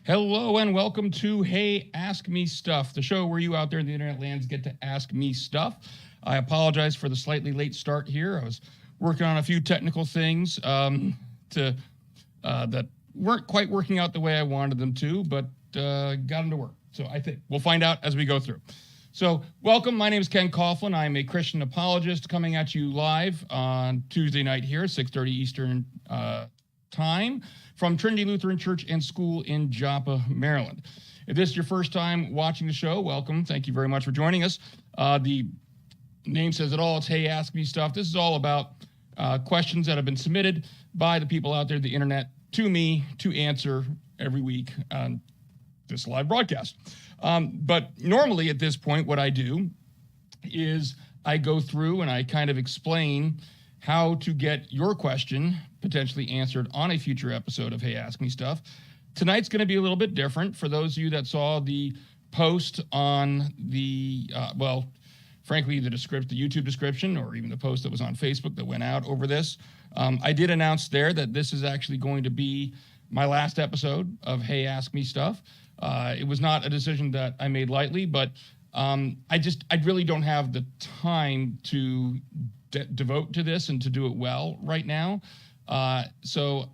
Hello and welcome to Hey, Ask Me Stuff, the show where you out there in the internet lands get to ask me stuff. I apologize for the slightly late start here. I was working on a few technical things that weren't quite working out the way I wanted them to, but got them to work. So I think we'll find out as we go through. So welcome. My name is Ken Coughlin. I'm a Christian apologist coming at you live on Tuesday night here, 6:30 Eastern time, from Trinity Lutheran Church and School in Joppa, Maryland. If this is your first time watching the show, welcome. Thank you very much for joining us. The name says it all. It's Hey, Ask Me Stuff. This is all about questions that have been submitted by the people out there on the internet to me to answer every week on this live broadcast. But normally at this point, what I do is I go through and I kind of explain how to get your question potentially answered on a future episode of Hey, Ask Me Stuff. Tonight's going to be a little bit different. For those of you that saw the post on the, frankly, the YouTube description, or even the post that was on Facebook that went out over this, I did announce there that this is actually going to be my last episode of Hey, Ask Me Stuff. It was not a decision that I made lightly, but I really don't have the time to devote to this and to do it well right now. So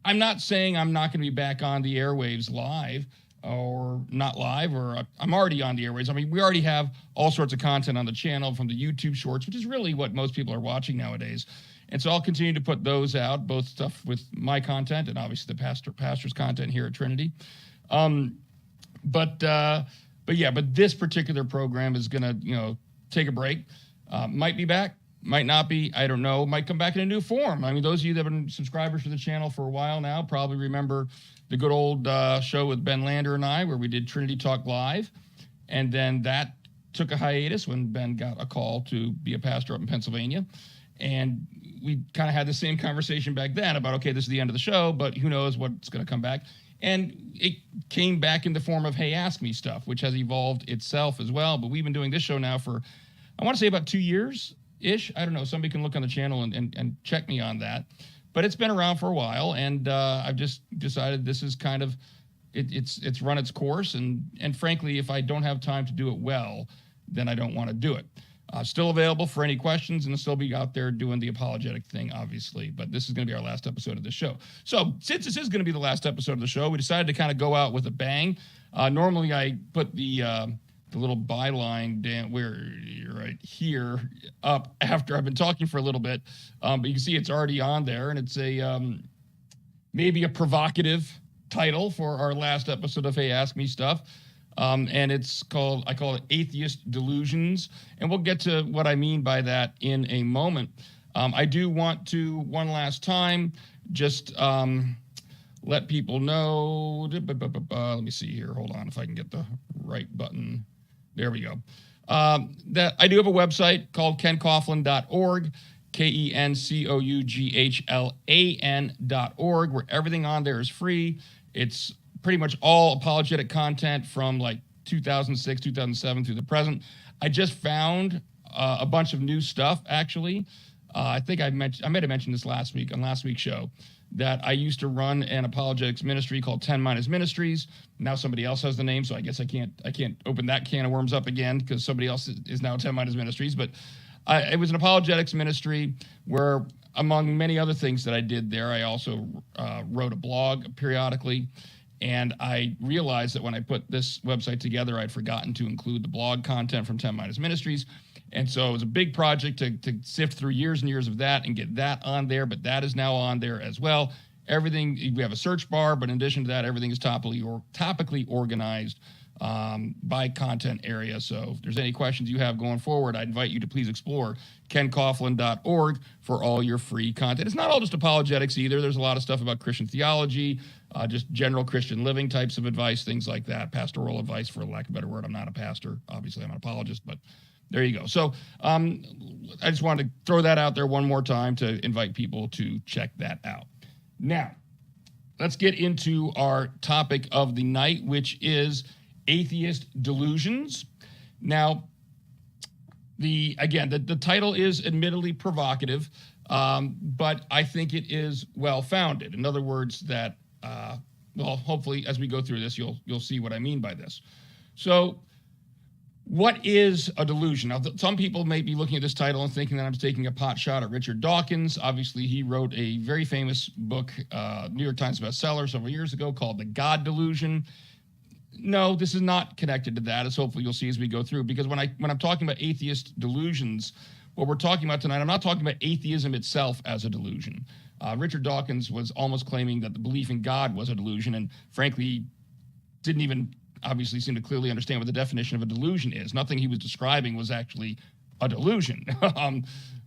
I'm not saying I'm not going to be back on the airwaves live or not live, or I'm already on the airwaves. I mean, we already have all sorts of content on the channel from the YouTube shorts, which is really what most people are watching nowadays. And so I'll continue to put those out, both stuff with my content and obviously the pastor's content here at Trinity. But this particular program is going to, take a break. Might be back, might not be, I don't know, might come back in a new form. I mean, those of you that have been subscribers to the channel for a while now probably remember the good old show with Ben Lander and I, where we did Trinity Talk Live. And then that took a hiatus when Ben got a call to be a pastor up in Pennsylvania. And we kind of had the same conversation back then about, okay, this is the end of the show, but who knows what's going to come back. And it came back in the form of Hey, Ask Me Stuff, which has evolved itself as well. But we've been doing this show now for, I want to say, about 2 years-ish. I don't know. Somebody can look on the channel and check me on that. But it's been around for a while, and I've just decided this is kind of, it's run its course. And frankly, if I don't have time to do it well, then I don't want to do it. Still available for any questions, and I'll still be out there doing the apologetic thing, obviously. But this is going to be our last episode of the show. So since this is going to be the last episode of the show, we decided to kind of go out with a bang. Normally, I put the little byline down where you're right here up after I've been talking for a little bit. But you can see it's already on there, and it's maybe a provocative title for our last episode of Hey, Ask Me Stuff. And I call it Atheist Delusions. And we'll get to what I mean by that in a moment. I do want to, one last time, just let people know, let me see here, hold on if I can get the right button. There we go. That I do have a website called kencoughlin.org, KenCoughlin.org, where everything on there is free. It's pretty much all apologetic content from like 2006, 2007 through the present. I just found a bunch of new stuff, actually. I think I might have mentioned this last week on last week's show, that I used to run an apologetics ministry called 10 Minus Ministries. Now somebody else has the name, so I guess I can't open that can of worms up again because somebody else is now 10 Minus Ministries. But it was an apologetics ministry where, among many other things that I did there, I also wrote a blog periodically. And I realized that when I put this website together, I'd forgotten to include the blog content from 10 Minus Ministries. And so it was a big project to sift through years and years of that and get that on there. But that is now on there as well. Everything, we have a search bar, but in addition to that, everything is topically organized by content area. So if there's any questions you have going forward, I invite you to please explore kencoughlin.org for all your free content. It's not all just apologetics either. There's a lot of stuff about Christian theology, just general Christian living types of advice, things like that, pastoral advice, for lack of a better word. I'm not a pastor. Obviously, I'm an apologist, but there you go. So I just wanted to throw that out there one more time to invite people to check that out. Now, let's get into our topic of the night, which is Atheist Delusions. Now, the title is admittedly provocative, but I think it is well-founded. In other words, that well, hopefully as we go through this, you'll see what I mean by this. So what is a delusion? Now, some people may be looking at this title and thinking that I'm taking a pot shot at Richard Dawkins. Obviously, he wrote a very famous book, New York Times bestseller several years ago called The God Delusion. No, this is not connected to that, as hopefully you'll see as we go through. Because when I'm talking about atheist delusions, what we're talking about tonight, I'm not talking about atheism itself as a delusion. Richard Dawkins was almost claiming that the belief in God was a delusion, and frankly, didn't even obviously seem to clearly understand what the definition of a delusion is. Nothing he was describing was actually a delusion.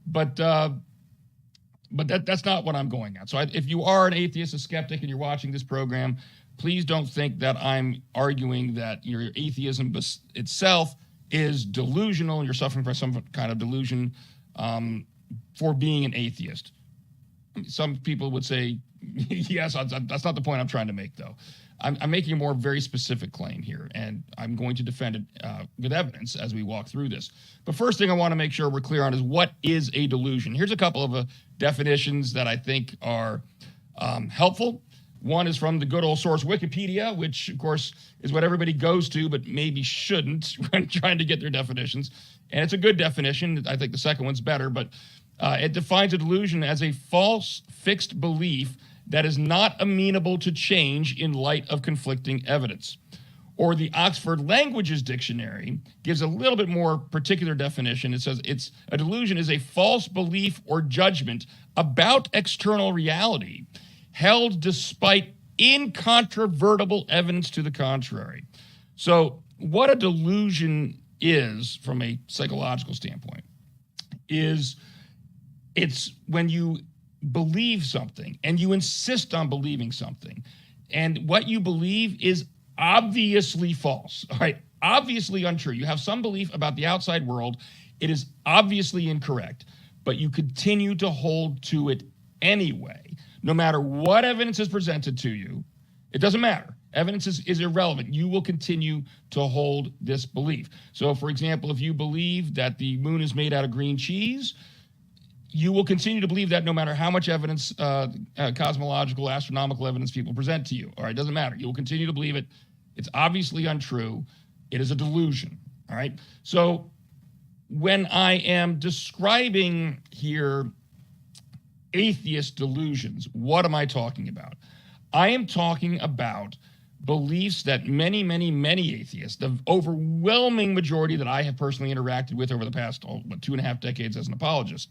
But that's not what I'm going at. So if you are an atheist, a skeptic, and you're watching this program, please don't think that I'm arguing that your atheism itself is delusional and you're suffering from some kind of delusion for being an atheist. Some people would say, yes, that's not the point I'm trying to make, though. I'm making a more very specific claim here, and I'm going to defend it with evidence as we walk through this. But first thing I want to make sure we're clear on is what is a delusion. Here's a couple of definitions that I think are helpful. One is from the good old source Wikipedia, which, of course, is what everybody goes to, but maybe shouldn't when trying to get their definitions. And it's a good definition. I think the second one's better, but it defines a delusion as a false, fixed belief that is not amenable to change in light of conflicting evidence. Or the Oxford Languages Dictionary gives a little bit more particular definition. It says a delusion is a false belief or judgment about external reality held despite incontrovertible evidence to the contrary. So what a delusion is from a psychological standpoint is it's when you believe something and you insist on believing something, and what you believe is obviously false, all right? Obviously untrue. You have some belief about the outside world. It is obviously incorrect, but you continue to hold to it anyway. No matter what evidence is presented to you, it doesn't matter. Evidence is irrelevant. You will continue to hold this belief. So, for example, if you believe that the moon is made out of green cheese, you will continue to believe that no matter how much evidence, cosmological, astronomical evidence people present to you. All right, it doesn't matter. You will continue to believe it. It's obviously untrue. It is a delusion. All right. So when I am describing here atheist delusions, what am I talking about? I am talking about beliefs that many atheists, the overwhelming majority that I have personally interacted with over the past 2.5 decades as an apologist,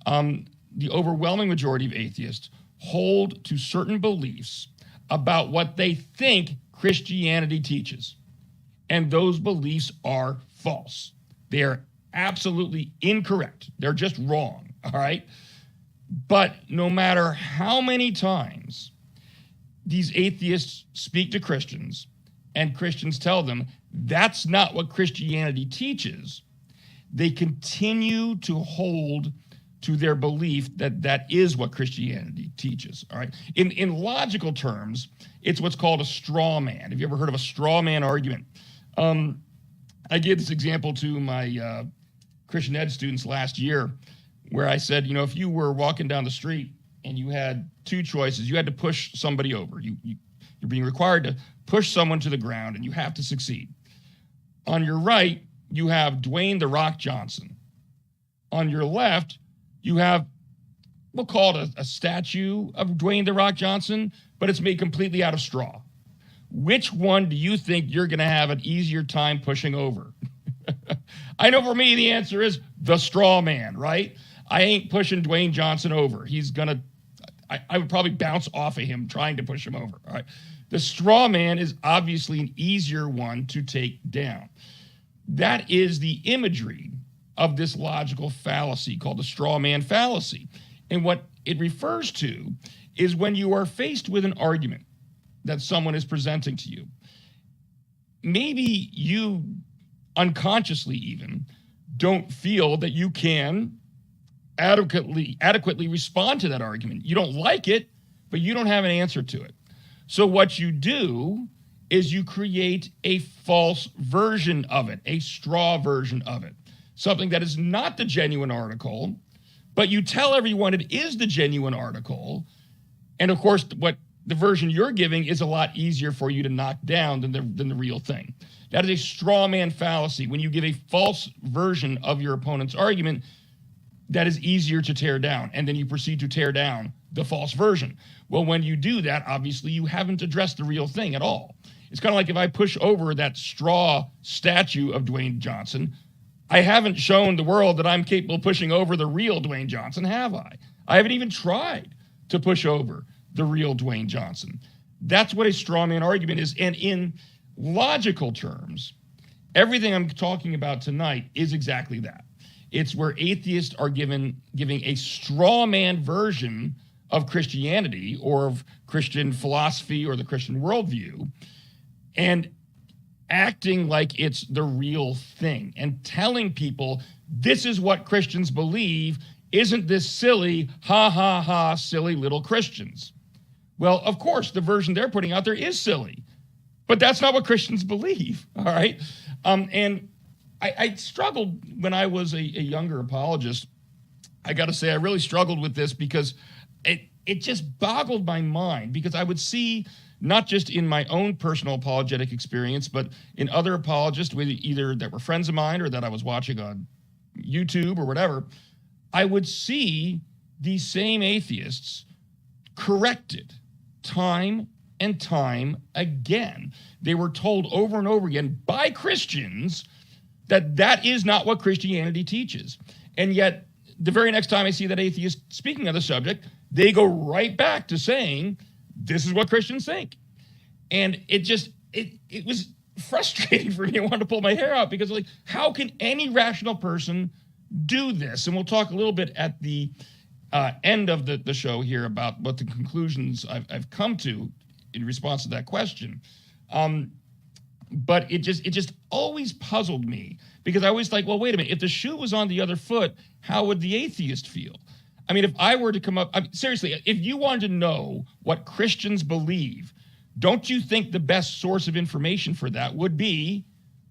the overwhelming majority of atheists hold to certain beliefs about what they think Christianity teaches. And those beliefs are false. They are absolutely incorrect. They're just wrong, all right? But no matter how many times these atheists speak to Christians and Christians tell them that's not what Christianity teaches, they continue to hold to their belief that that is what Christianity teaches, all right? In logical terms, it's what's called a straw man. Have you ever heard of a straw man argument? I gave this example to my Christian ed students last year where I said, you know, if you were walking down the street and you had two choices, you had to push somebody over. You're being required to push someone to the ground and you have to succeed. On your right, you have Dwayne "The Rock" Johnson. On your left, you have, we'll call it a statue of Dwayne "The Rock" Johnson, but it's made completely out of straw. Which one do you think you're going to have an easier time pushing over? I know for me, the answer is the straw man, right? I ain't pushing Dwayne Johnson over. I would probably bounce off of him trying to push him over, all right? The straw man is obviously an easier one to take down. That is the imagery of this logical fallacy called the straw man fallacy. And what it refers to is when you are faced with an argument that someone is presenting to you. Maybe you unconsciously even don't feel that you can adequately respond to that argument. You don't like it, but you don't have an answer to it. So what you do is you create a false version of it, a straw version of it, something that is not the genuine article, but you tell everyone it is the genuine article. And of course, what the version you're giving is a lot easier for you to knock down than the real thing. That is a straw man fallacy. When you give a false version of your opponent's argument, that is easier to tear down, and then you proceed to tear down the false version. Well, when you do that, obviously you haven't addressed the real thing at all. It's kind of like if I push over that straw statue of Dwayne Johnson, I haven't shown the world that I'm capable of pushing over the real Dwayne Johnson, have I? I haven't even tried to push over the real Dwayne Johnson. That's what a straw man argument is. And in logical terms, everything I'm talking about tonight is exactly that. It's where atheists are giving a straw man version of Christianity or of Christian philosophy or the Christian worldview, and acting like it's the real thing and telling people this is what Christians believe. Isn't this silly? Ha, ha, ha, silly little Christians. Well, of course, the version they're putting out there is silly, but that's not what Christians believe, all right? And I struggled when I was a younger apologist. I got to say, I really struggled with this because it just boggled my mind, because I would see, not just in my own personal apologetic experience, but in other apologists, either that were friends of mine or that I was watching on YouTube or whatever, I would see these same atheists corrected time and time again. They were told over and over again by Christians that that is not what Christianity teaches. And yet, the very next time I see that atheist speaking of the subject, they go right back to saying, this is what Christians think. And it was frustrating for me. I wanted to pull my hair out, because like, how can any rational person do this? And we'll talk a little bit at the end of the show here about what the conclusions I've come to in response to that question. But it just always puzzled me, because I always like, well, wait a minute, if the shoe was on the other foot, how would the atheist feel? I mean, if I were to come up, seriously, if you wanted to know what Christians believe, don't you think the best source of information for that would be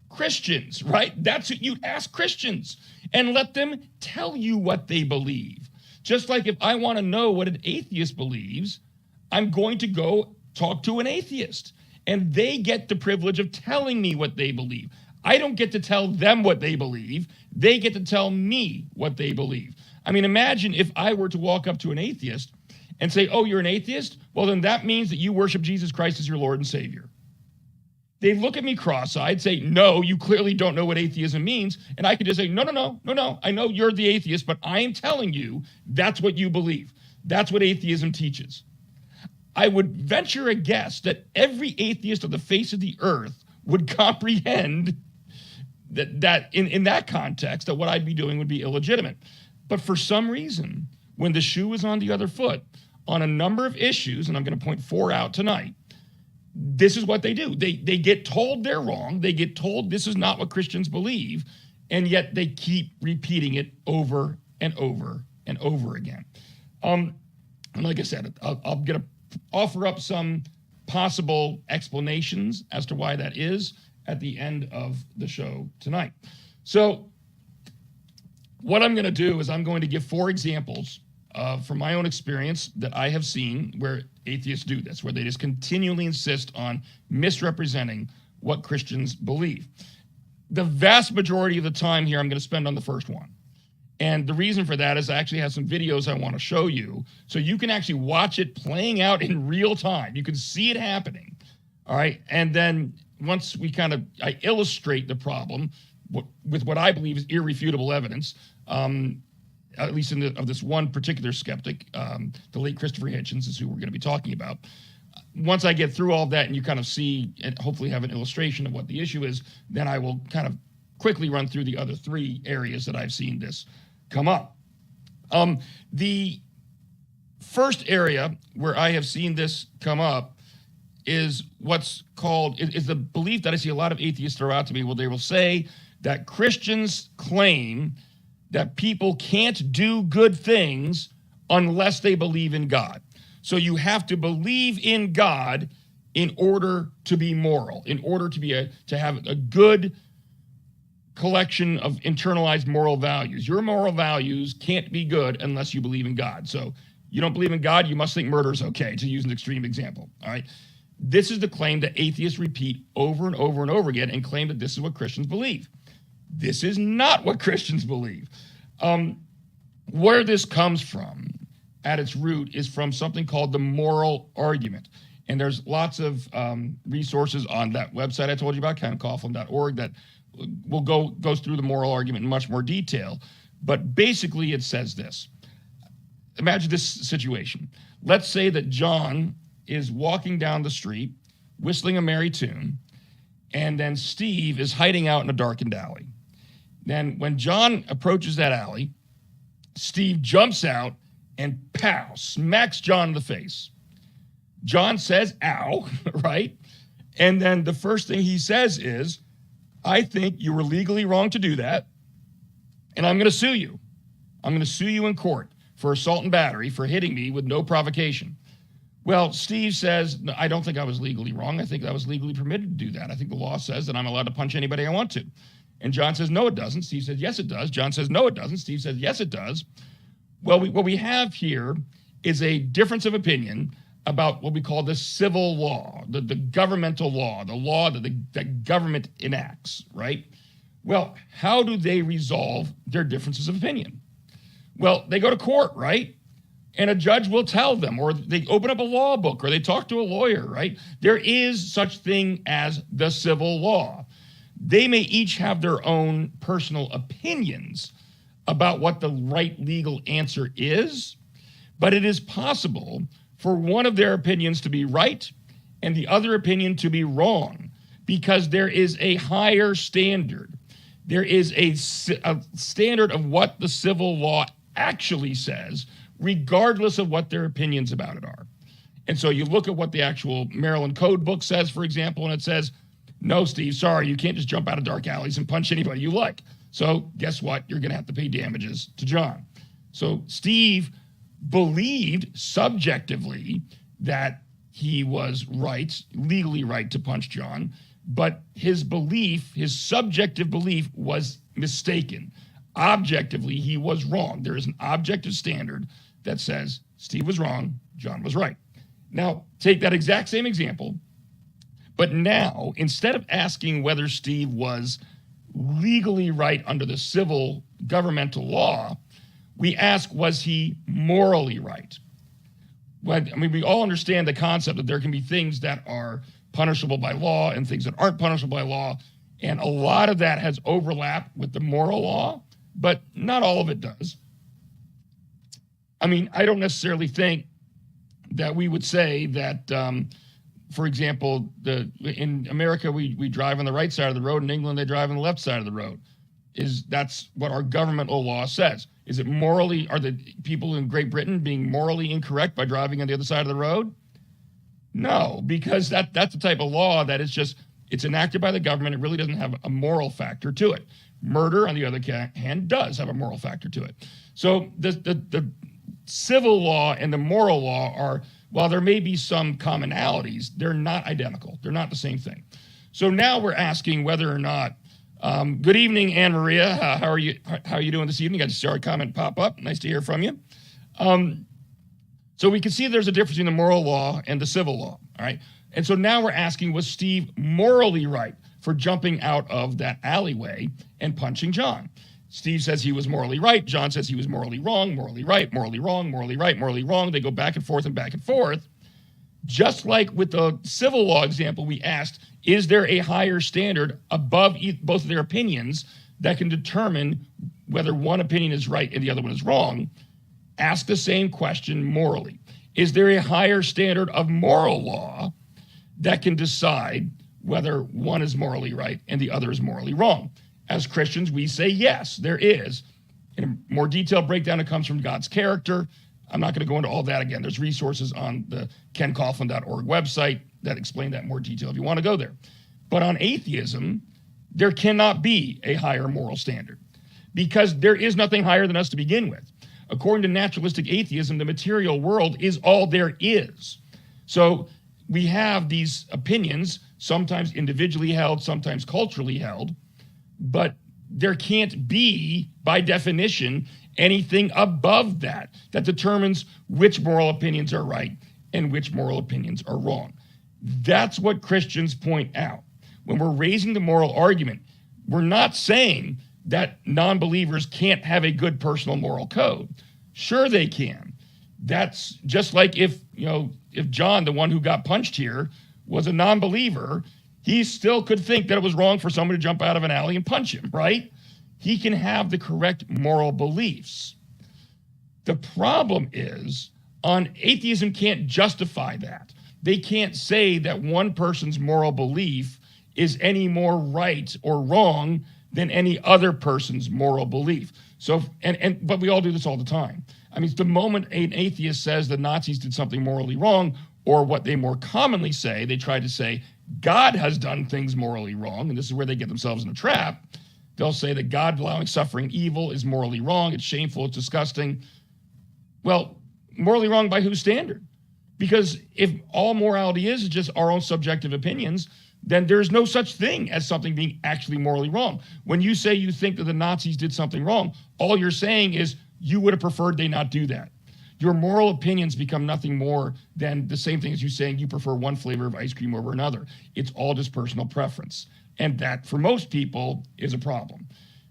Christians, right? That's what you'd ask Christians and let them tell you what they believe. Just like if I want to know what an atheist believes, I'm going to go talk to an atheist, and they get the privilege of telling me what they believe. I don't get to tell them what they believe. They get to tell me what they believe. I mean, imagine if I were to walk up to an atheist and say, oh, you're an atheist? Well, then that means that you worship Jesus Christ as your Lord and Savior. They look at me cross-eyed, say, no, you clearly don't know what atheism means. And I could just say, no. I know you're the atheist, but I am telling you that's what you believe. That's what atheism teaches. I would venture a guess that every atheist on the face of the earth would comprehend that in that context, that what I'd be doing would be illegitimate. But for some reason, when the shoe is on the other foot, on a number of issues, and I'm going to point 4 out tonight, this is what they do. They get told they're wrong. They get told this is not what Christians believe, and yet they keep repeating it over and over and over again. And like I said, I'm going to offer up some possible explanations as to why that is at the end of the show tonight. So what I'm going to do is I'm going to give 4 examples from my own experience that I have seen where atheists do this, where they just continually insist on misrepresenting what Christians believe. The vast majority of the time here I'm going to spend on the first one. And the reason for that is I actually have some videos I want to show you, so you can actually watch it playing out in real time. You can see it happening, all right? And then once I illustrate the problem with what I believe is irrefutable evidence, at least of this one particular skeptic, the late Christopher Hitchens is who we're going to be talking about. Once I get through all of that and you kind of see and hopefully have an illustration of what the issue is, then I will kind of quickly run through the other 3 areas that I've seen this come up. The first area where I have seen this come up is what's called, is the belief that I see a lot of atheists throw out to me. Well, they will say that Christians claim that people can't do good things unless they believe in God. So you have to believe in God in order to be moral, in order to have a good collection of internalized moral values. Your moral values can't be good unless you believe in God. So You don't believe in God, you must think murder is okay, to use an extreme example. All right. This is the claim that atheists repeat over and over and over again and claim that this is what Christians believe. This is not what Christians believe. Where this comes from at its root is from something called the moral argument. And there's lots of resources on that website I told you about, kencoughlin.org, that goes through the moral argument in much more detail. But basically it says this. Imagine this situation. Let's say that John is walking down the street, whistling a merry tune, and then Steve is hiding out in a darkened alley. Then when John approaches that alley, Steve jumps out and pow, smacks John in the face. John says, ow, right? And then the first thing he says is, I think you were legally wrong to do that, and I'm going to sue you. I'm going to sue you in court for assault and battery for hitting me with no provocation. Well, Steve says, no, I don't think I was legally wrong. I think I was legally permitted to do that. I think the law says that I'm allowed to punch anybody I want to. And John says, no, it doesn't. Steve says, yes, it does. John says, no, it doesn't. Steve says, yes, it does. Well, what we have here is a difference of opinion about what we call the civil law, the governmental law, the law that the government enacts, right? Well, how do they resolve their differences of opinion? Well, they go to court, right? And a judge will tell them, or they open up a law book, or they talk to a lawyer, right? There is such thing as the civil law. They may each have their own personal opinions about what the right legal answer is, but it is possible for one of their opinions to be right and the other opinion to be wrong, because there is a higher standard. There is a standard of what the civil law actually says, regardless of what their opinions about it are. And so you look at what the actual Maryland Code book says, for example, and it says, no, Steve, sorry, you can't just jump out of dark alleys and punch anybody you like. So guess what? You're going to have to pay damages to John. So Steve believed subjectively that he was right, legally right to punch John, but his belief, his subjective belief, was mistaken. Objectively, he was wrong. There is an objective standard that says Steve was wrong, John was right. Now, take that exact same example, but now, instead of asking whether Steve was legally right under the civil governmental law, we ask, was he morally right? Well, I mean, we all understand the concept that there can be things that are punishable by law and things that aren't punishable by law, and a lot of that has overlap with the moral law, but not all of it does. I mean, I don't necessarily think that we would say that, for example, in America, we drive on the right side of the road. In England, they drive on the left side of the road. That's what our governmental law says. Is it morally, are the people in Great Britain being morally incorrect by driving on the other side of the road? No, because that's the type of law that is just, it's enacted by the government. It really doesn't have a moral factor to it. Murder, on the other hand, does have a moral factor to it. So the civil law and the moral law are, while there may be some commonalities, they're not identical. They're not the same thing. So now we're asking whether or not, good evening, Anne Maria. How are you doing this evening? I just saw a comment pop up. Nice to hear from you. So we can see there's a difference between the moral law and the civil law, all right? And so now we're asking, was Steve morally right for jumping out of that alleyway and punching John? Steve says he was morally right. John says he was morally wrong, morally right, morally wrong, morally right, morally wrong. They go back and forth and back and forth. Just like with the civil law example, we asked, is there a higher standard above both of their opinions that can determine whether one opinion is right and the other one is wrong? Ask the same question morally. Is there a higher standard of moral law that can decide whether one is morally right and the other is morally wrong? As Christians, we say yes, there is. In a more detailed breakdown, it comes from God's character. I'm not going to go into all that again. There's resources on the kencoughlin.org website that explain that in more detail if you want to go there. But on atheism, there cannot be a higher moral standard because there is nothing higher than us to begin with. According to naturalistic atheism, the material world is all there is. So we have these opinions, sometimes individually held, sometimes culturally held, but there can't be, by definition, anything above that determines which moral opinions are right and which moral opinions are wrong. That's what Christians point out. When we're raising the moral argument, we're not saying that non-believers can't have a good personal moral code. Sure they can. That's just like if John, the one who got punched here, was a non-believer, he still could think that it was wrong for someone to jump out of an alley and punch him, right? He can have the correct moral beliefs. The problem is, atheism can't justify that. They can't say that one person's moral belief is any more right or wrong than any other person's moral belief. So, but we all do this all the time. I mean, the moment an atheist says the Nazis did something morally wrong, or what they more commonly say, they try to say God has done things morally wrong, and this is where they get themselves in a trap. They'll say that God allowing suffering and evil is morally wrong, it's shameful, it's disgusting. Well, morally wrong by whose standard? Because if all morality is just our own subjective opinions, then there's no such thing as something being actually morally wrong. When you say you think that the Nazis did something wrong, all you're saying is you would have preferred they not do that. Your moral opinions become nothing more than the same thing as you saying you prefer one flavor of ice cream over another. It's all just personal preference. And that, for most people, is a problem.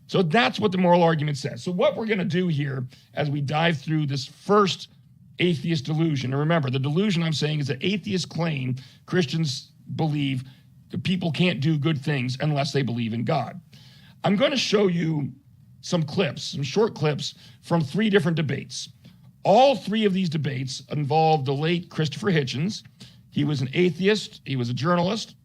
So that's what the moral argument says. So what we're going to do here as we dive through this first atheist delusion, and remember, the delusion I'm saying is that atheists claim Christians believe that people can't do good things unless they believe in God. I'm going to show you some clips, some short clips from 3 different debates. All 3 of these debates involved the late Christopher Hitchens. He was an atheist. He was a journalist.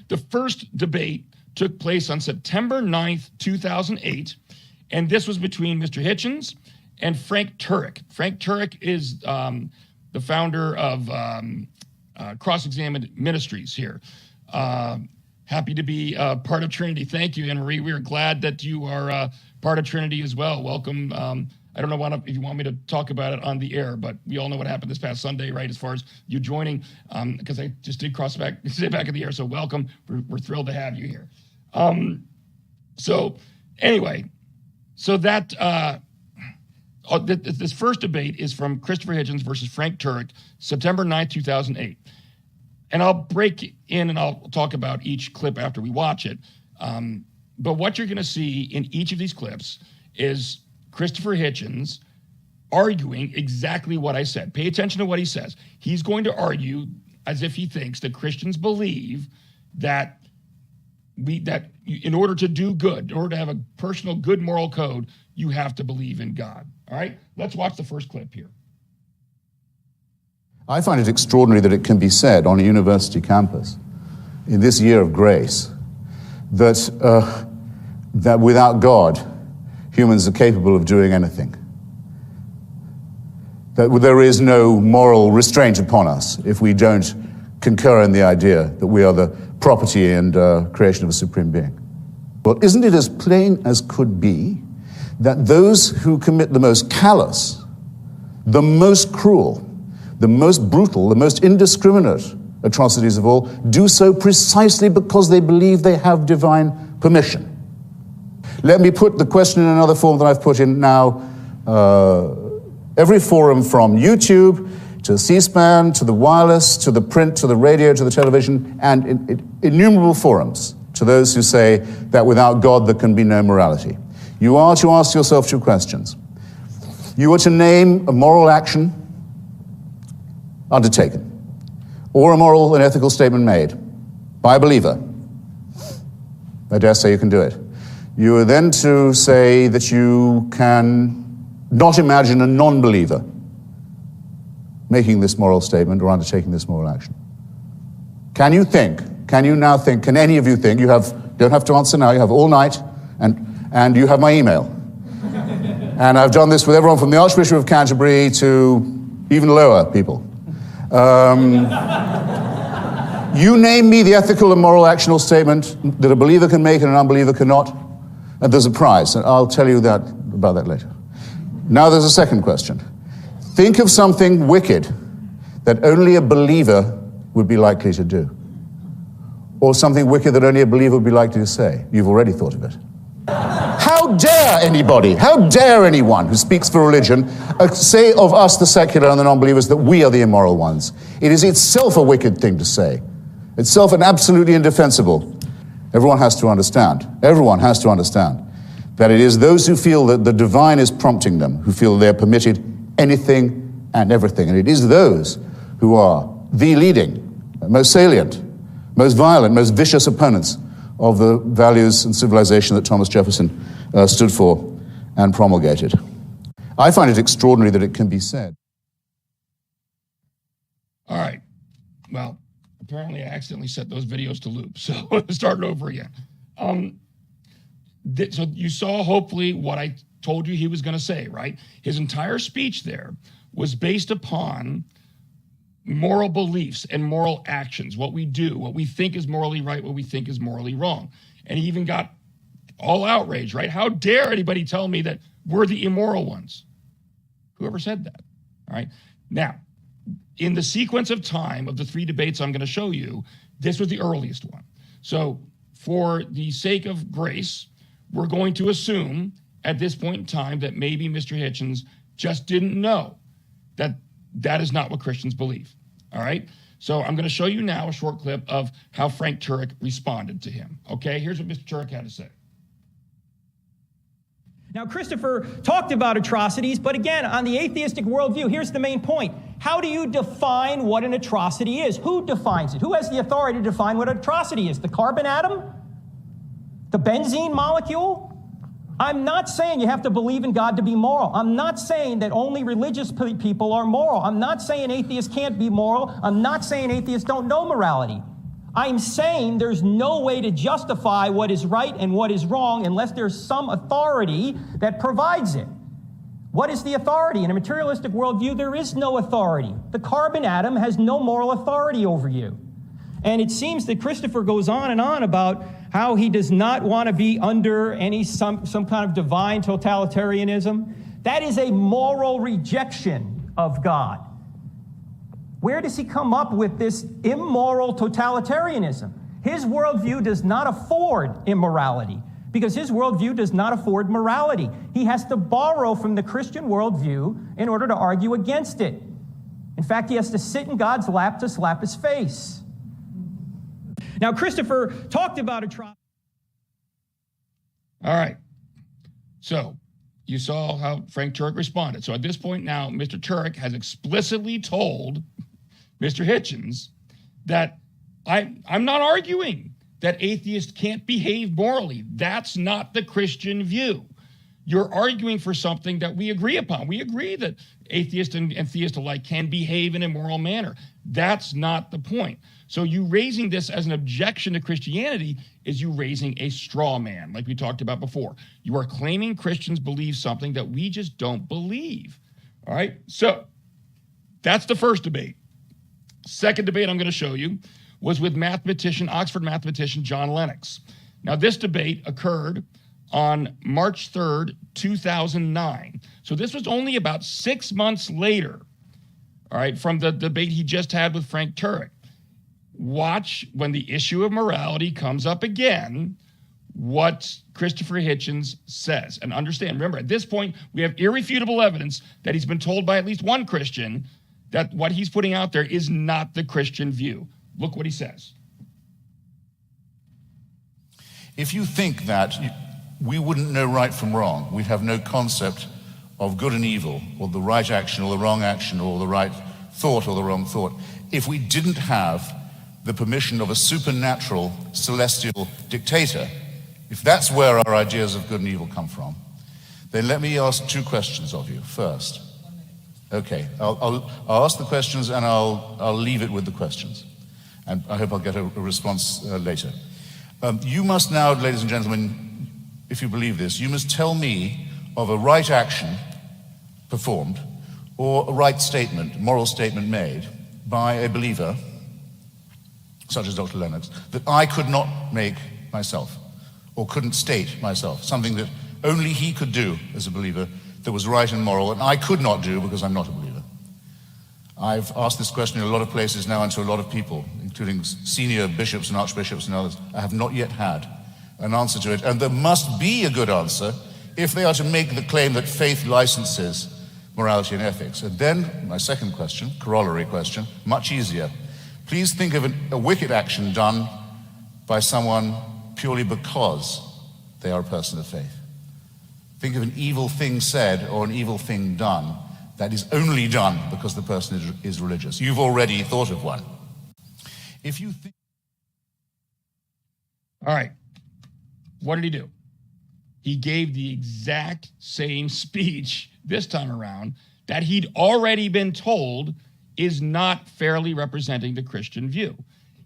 The first debate took place on September 9th, 2008, and this was between Mr. Hitchens and Frank Turek. Frank Turek is the founder of Cross-Examined Ministries here. Happy to be part of Trinity. Thank you, Anne-Marie. We are glad that you are part of Trinity as well. Welcome. I don't know if you want me to talk about it on the air, but we all know what happened this past Sunday, right? As far as you joining, because I just did stay back in the air. So welcome. We're thrilled to have you here. So anyway, so that this first debate is from Christopher Hitchens versus Frank Turek, September 9th, 2008. And I'll break in and I'll talk about each clip after we watch it. But what you're going to see in each of these clips is Christopher Hitchens arguing exactly what I said. Pay attention to what he says. He's going to argue as if he thinks that Christians believe that in order to do good, in order to have a personal good moral code, you have to believe in God. All right? Let's watch the first clip here. I find it extraordinary that it can be said on a university campus in this year of grace that without God, humans are capable of doing anything. That there is no moral restraint upon us if we don't concur in the idea that we are the property and creation of a supreme being. Well, isn't it as plain as could be that those who commit the most callous, the most cruel, the most brutal, the most indiscriminate atrocities of all do so precisely because they believe they have divine permission? Let me put the question in another form that I've put in now. Every forum from YouTube to C-SPAN, to the wireless, to the print, to the radio, to the television, and innumerable forums to those who say that without God there can be no morality. You are to ask yourself 2 questions. You are to name a moral action undertaken, or a moral and ethical statement made by a believer. I dare say you can do it. You are then to say that you can not imagine a non-believer making this moral statement or undertaking this moral action. Can you now think, can any of you think, don't have to answer now, you have all night, and you have my email. And I've done this with everyone from the Archbishop of Canterbury to even lower people. You name me the ethical and moral actional statement that a believer can make and an unbeliever cannot, and there's a prize, and I'll tell you about that later. Now there's a second question. Think of something wicked that only a believer would be likely to do, or something wicked that only a believer would be likely to say. You've already thought of it. How dare anybody, how dare anyone who speaks for religion say of us, the secular and the non-believers, that we are the immoral ones? It is itself a wicked thing to say. Itself an absolutely indefensible. Everyone has to understand that it is those who feel that the divine is prompting them, who feel they're permitted anything and everything. And it is those who are the leading, most salient, most violent, most vicious opponents of the values and civilization that Thomas Jefferson stood for and promulgated. I find it extraordinary that it can be said. All right. Well, apparently I accidentally set those videos to loop, so let's start it over again. So you saw hopefully what I told you he was going to say, right? His entire speech there was based upon moral beliefs and moral actions, what we do, what we think is morally right, what we think is morally wrong. And he even got all outraged, right? How dare anybody tell me that we're the immoral ones? Whoever said that, all right? Now, in the sequence of time of the three debates I'm going to show you, this was the earliest one. So for the sake of grace, we're going to assume at this point in time that maybe Mr. Hitchens just didn't know that that is not what Christians believe. All right. So I'm going to show you now a short clip of how Frank Turek responded to him. Okay. Here's what Mr. Turek had to say. Now, Christopher talked about atrocities, but again, on the atheistic worldview, here's the main point. How do you define what an atrocity is? Who defines it? Who has the authority to define what an atrocity is? The carbon atom? The benzene molecule? I'm not saying you have to believe in God to be moral. I'm not saying that only religious people are moral. I'm not saying atheists can't be moral. I'm not saying atheists don't know morality. I'm saying there's no way to justify what is right and what is wrong unless there's some authority that provides it. What is the authority? In a materialistic worldview, there is no authority. The carbon atom has no moral authority over you. And it seems that Christopher goes on and on about how he does not want to be under some kind of divine totalitarianism. That is a moral rejection of God. Where does he come up with this immoral totalitarianism? His worldview does not afford immorality because his worldview does not afford morality. He has to borrow from the Christian worldview in order to argue against it. In fact, he has to sit in God's lap to slap his face. Now, Christopher talked about atrocity. All right. So you saw how Frank Turek responded. So at this point now, Mr. Turek has explicitly told Mr. Hitchens that I'm not arguing that atheists can't behave morally. That's not the Christian view. You're arguing for something that we agree upon. We agree that atheists and theists alike can behave in a moral manner. That's not the point. So you raising this as an objection to Christianity is you raising a straw man, like we talked about before. You are claiming Christians believe something that we just don't believe. All right? So that's the first debate. Second debate I'm going to show you was with Oxford mathematician John Lennox. Now, this debate occurred on March 3rd, 2009. So this was only about 6 months later, all right, from the debate he just had with Frank Turek. Watch when the issue of morality comes up again, what Christopher Hitchens says. And understand, remember, at this point, we have irrefutable evidence that he's been told by at least one Christian that what he's putting out there is not the Christian view. Look what he says. If you think that we wouldn't know right from wrong, we'd have no concept of good and evil, or the right action or the wrong action, or the right thought or the wrong thought, if we didn't have the permission of a supernatural celestial dictator, if that's where our ideas of good and evil come from, then let me ask two questions of you first. Okay, I'll ask the questions and I'll leave it with the questions. And I hope I'll get a response later. You must now, ladies and gentlemen, if you believe this, you must tell me of a right action performed or a right statement, moral statement made by a believer, such as Dr. Lennox, that I could not make myself or couldn't state myself, something that only he could do as a believer that was right and moral, and I could not do because I'm not a believer. I've asked this question in a lot of places now and to a lot of people, including senior bishops and archbishops and others. I have not yet had an answer to it, and there must be a good answer if they are to make the claim that faith licenses morality and ethics. And then, my second question, corollary question, much easier. Please think of a wicked action done by someone purely because they are a person of faith. Think of an evil thing said or an evil thing done that is only done because the person is religious. You've already thought of one. If you think... All right. What did he do? He gave the exact same speech this time around that he'd already been told is not fairly representing the Christian view.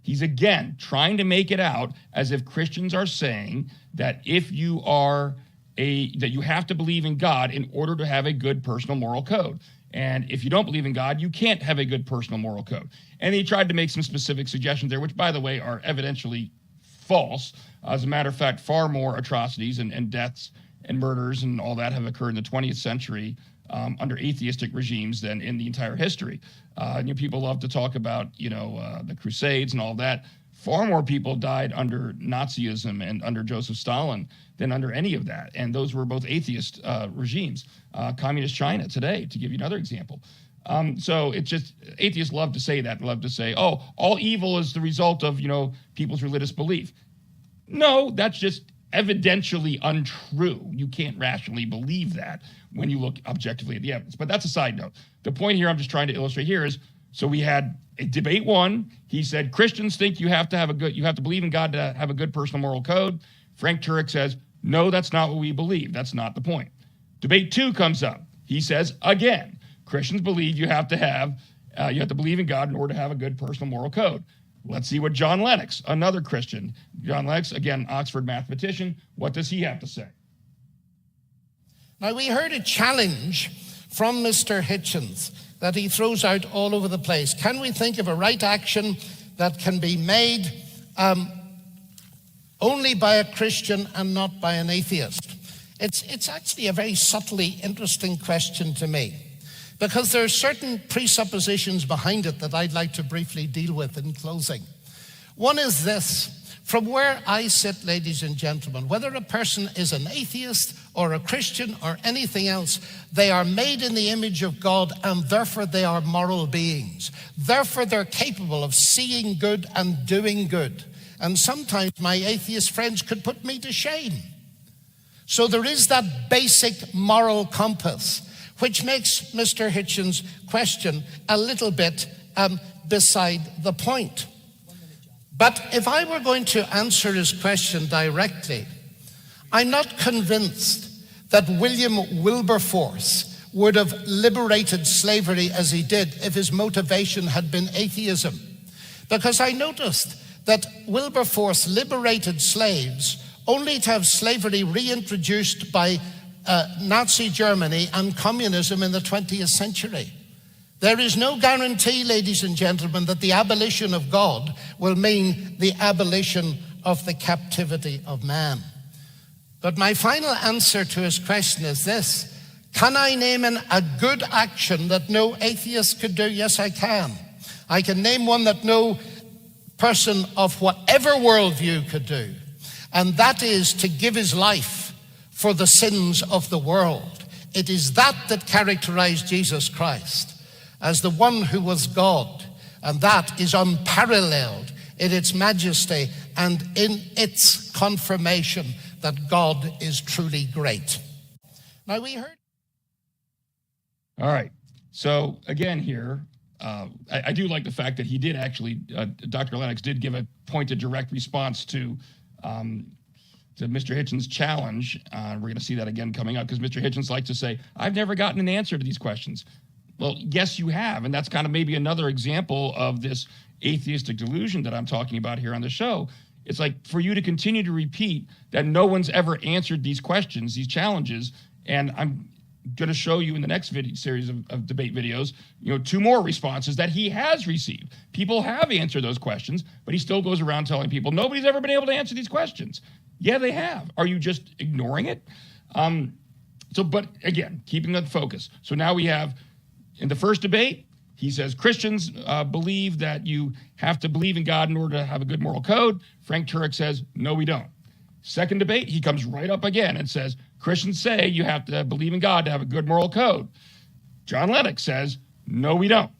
He's again trying to make it out as if Christians are saying that if you are that you have to believe in God in order to have a good personal moral code. And if you don't believe in God, you can't have a good personal moral code. And he tried to make some specific suggestions there, which, by the way, are evidentially false. As a matter of fact, far more atrocities and deaths and murders and all that have occurred in the 20th century under atheistic regimes than in the entire history. People love to talk about, the Crusades and all that. Far more people died under Nazism and under Joseph Stalin than under any of that. And those were both atheist regimes. Communist China today, to give you another example. So it's just, atheists love to say that, love to say, oh, all evil is the result of, people's religious belief. No, that's just evidentially untrue. You can't rationally believe that when you look objectively at the evidence. But that's a side note. The point here I'm just trying to illustrate here is, so we had a debate one. He said, Christians think you have to believe in God to have a good personal moral code. Frank Turek says, no, that's not what we believe. That's not the point. Debate two comes up. He says, again, Christians believe you have to believe in God in order to have a good personal moral code. Let's see what John Lennox, another Christian, John Lennox, again, Oxford mathematician, what does he have to say? Now, we heard a challenge from Mr. Hitchens that he throws out all over the place. Can we think of a right action that can be made only by a Christian and not by an atheist? It's actually a very subtly interesting question to me, because there are certain presuppositions behind it that I'd like to briefly deal with in closing. One is this. From where I sit, ladies and gentlemen, whether a person is an atheist or a Christian or anything else, they are made in the image of God, and therefore they are moral beings. Therefore they're capable of seeing good and doing good. And sometimes my atheist friends could put me to shame. So there is that basic moral compass, which makes Mr. Hitchens' question a little bit beside the point. But if I were going to answer his question directly, I'm not convinced that William Wilberforce would have liberated slavery as he did if his motivation had been atheism. Because I noticed that Wilberforce liberated slaves only to have slavery reintroduced by Nazi Germany and communism in the 20th century. There is no guarantee, ladies and gentlemen, that the abolition of God will mean the abolition of the captivity of man. But my final answer to his question is this. Can I name a good action that no atheist could do? Yes, I can. I can name one that no person of whatever worldview could do. And that is to give his life for the sins of the world. It is that characterized Jesus Christ as the one who was God, and that is unparalleled in its majesty and in its confirmation that God is truly great. Now we heard... All right. So again here, I do like the fact that he did actually, Dr. Lennox did give a pointed direct response to Mr. Hitchens' challenge. We're going to see that again coming up, because Mr. Hitchens likes to say, I've never gotten an answer to these questions. Well, yes, you have. And that's kind of maybe another example of this atheistic delusion that I'm talking about here on the show. It's like for you to continue to repeat that no one's ever answered these questions, these challenges. And I'm going to show you in the next series of debate videos, 2 more responses that he has received. People have answered those questions, but he still goes around telling people nobody's ever been able to answer these questions. Yeah, they have. Are you just ignoring it? But again, keeping that focus. So now we have, in the first debate, he says Christians believe that you have to believe in God in order to have a good moral code. Frank Turek says, no, we don't. Second debate, he comes right up again and says, Christians say you have to believe in God to have a good moral code. John Lennox says, no, we don't.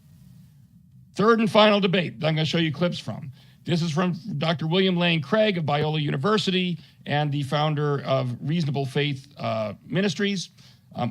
Third and final debate that I'm going to show you clips from. This is from Dr. William Lane Craig of Biola University and the founder of Reasonable Faith Ministries.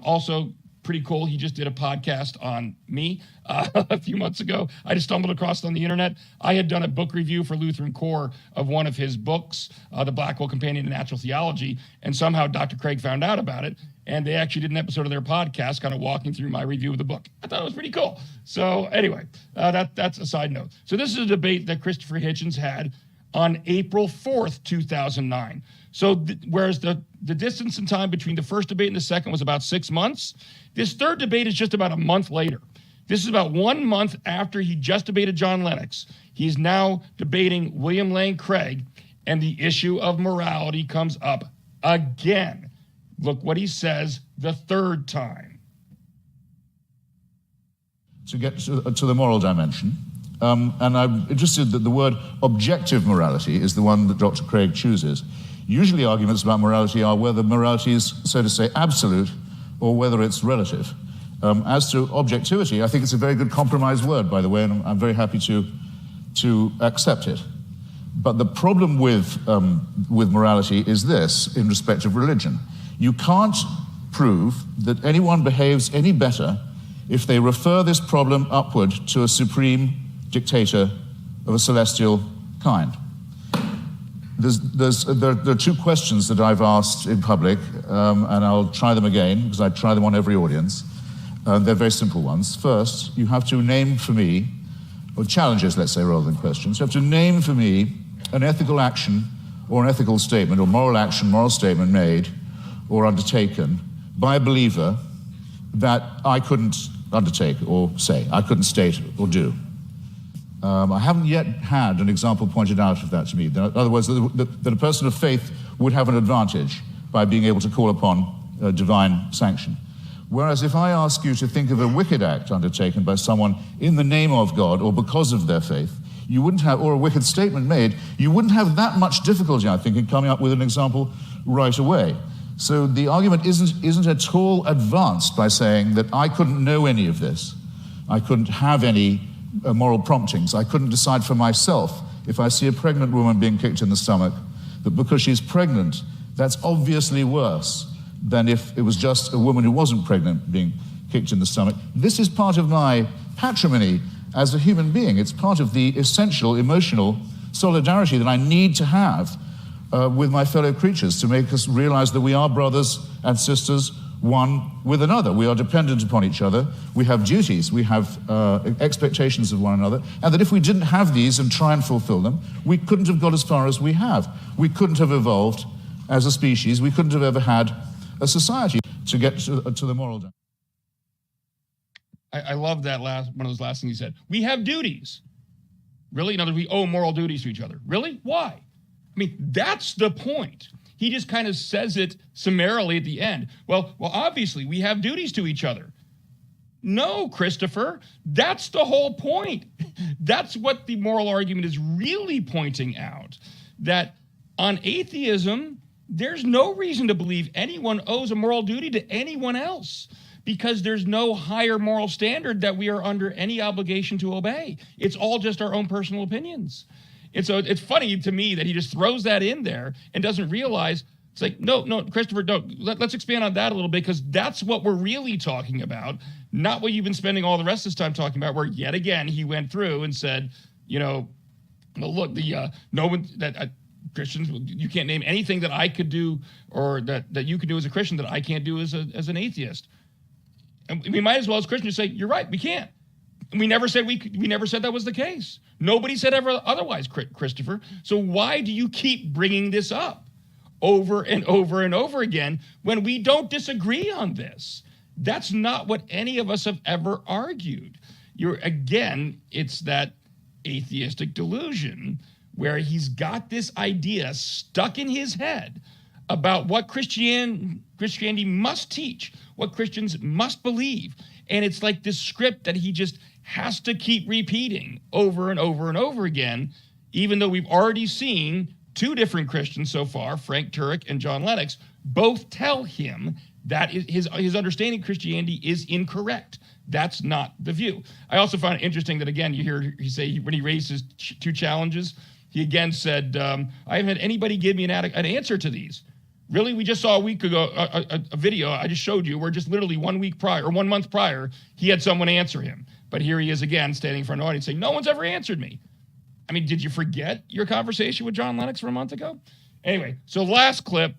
Also pretty cool. He just did a podcast on me a few months ago. I just stumbled across it on the internet. I had done a book review for Lutheran Core of one of his books, The Blackwell Companion to Natural Theology, and somehow Dr. Craig found out about it, and they actually did an episode of their podcast kind of walking through my review of the book. I thought it was pretty cool. So anyway, that's a side note. So this is a debate that Christopher Hitchens had on April 4th, 2009. So whereas the distance in time between the first debate and the second was about 6 months, this third debate is just about a month later. This is about 1 month after he just debated John Lennox. He's now debating William Lane Craig, and the issue of morality comes up again. Look what he says the third time. To get to the moral dimension, and I'm interested that the word objective morality is the one that Dr. Craig chooses. Usually arguments about morality are whether morality is, so to say, absolute or whether it's relative. As to objectivity, I think it's a very good compromise word, by the way, and I'm very happy to accept it. But the problem with morality is this, in respect of religion. You can't prove that anyone behaves any better if they refer this problem upward to a supreme dictator of a celestial kind. There are two questions that I've asked in public, and I'll try them again, because I try them on every audience. They're very simple ones. First, you have to name for me, or challenges, let's say, rather than questions. You have to name for me an ethical action or an ethical statement or moral action, moral statement made or undertaken by a believer that I couldn't undertake or say, I couldn't state or do. I haven't yet had an example pointed out of that to me. In other words, that a person of faith would have an advantage by being able to call upon divine sanction. Whereas if I ask you to think of a wicked act undertaken by someone in the name of God or because of their faith, you wouldn't have, or a wicked statement made, you wouldn't have that much difficulty, I think, in coming up with an example right away. So the argument isn't at all advanced by saying that I couldn't know any of this. I couldn't have any moral promptings. I couldn't decide for myself if I see a pregnant woman being kicked in the stomach, that because she's pregnant, that's obviously worse than if it was just a woman who wasn't pregnant being kicked in the stomach. This is part of my patrimony as a human being. It's part of the essential emotional solidarity that I need to have with my fellow creatures to make us realize that we are brothers and sisters, one with another. We are dependent upon each other. We have duties. We have expectations of one another. And that if we didn't have these and try and fulfill them, we couldn't have got as far as we have. We couldn't have evolved as a species. We couldn't have ever had a society to get to the moral. I love that one of those last things he said. We have duties. Really? In other words, we owe moral duties to each other. Really? Why? I mean, that's the point. He just kind of says it summarily at the end. Well, obviously, we have duties to each other. No, Christopher, that's the whole point. That's what the moral argument is really pointing out, that on atheism, there's no reason to believe anyone owes a moral duty to anyone else, because there's no higher moral standard that we are under any obligation to obey. It's all just our own personal opinions. And so it's funny to me that he just throws that in there and doesn't realize, it's like, no, Christopher, no, let's expand on that a little bit, because that's what we're really talking about, not what you've been spending all the rest of this time talking about, where yet again he went through and said, well, look, no one that Christians, you can't name anything that I could do or that you could do as a Christian that I can't do as an atheist. And we might as well as Christians say, you're right, we can't. We never said we never said that was the case. Nobody said ever otherwise, Christopher. So why do you keep bringing this up over and over and over again when we don't disagree on this? That's not what any of us have ever argued. It's that atheistic delusion where he's got this idea stuck in his head about what Christianity must teach, what Christians must believe. And it's like this script that he just has to keep repeating over and over and over again, even though we've already seen two different Christians so far, Frank Turek and John Lennox, both tell him that his understanding of Christianity is incorrect. That's not the view. I also find it interesting that, again, you hear he say when he raised his two challenges, he again said, I haven't had anybody give me an answer to these. Really? We just saw a week ago a video I just showed you where just literally 1 week prior, or 1 month prior, he had someone answer him. But here he is again standing in front of the audience saying, no one's ever answered me. I mean, did you forget your conversation with John Lennox from a month ago? Anyway, so last clip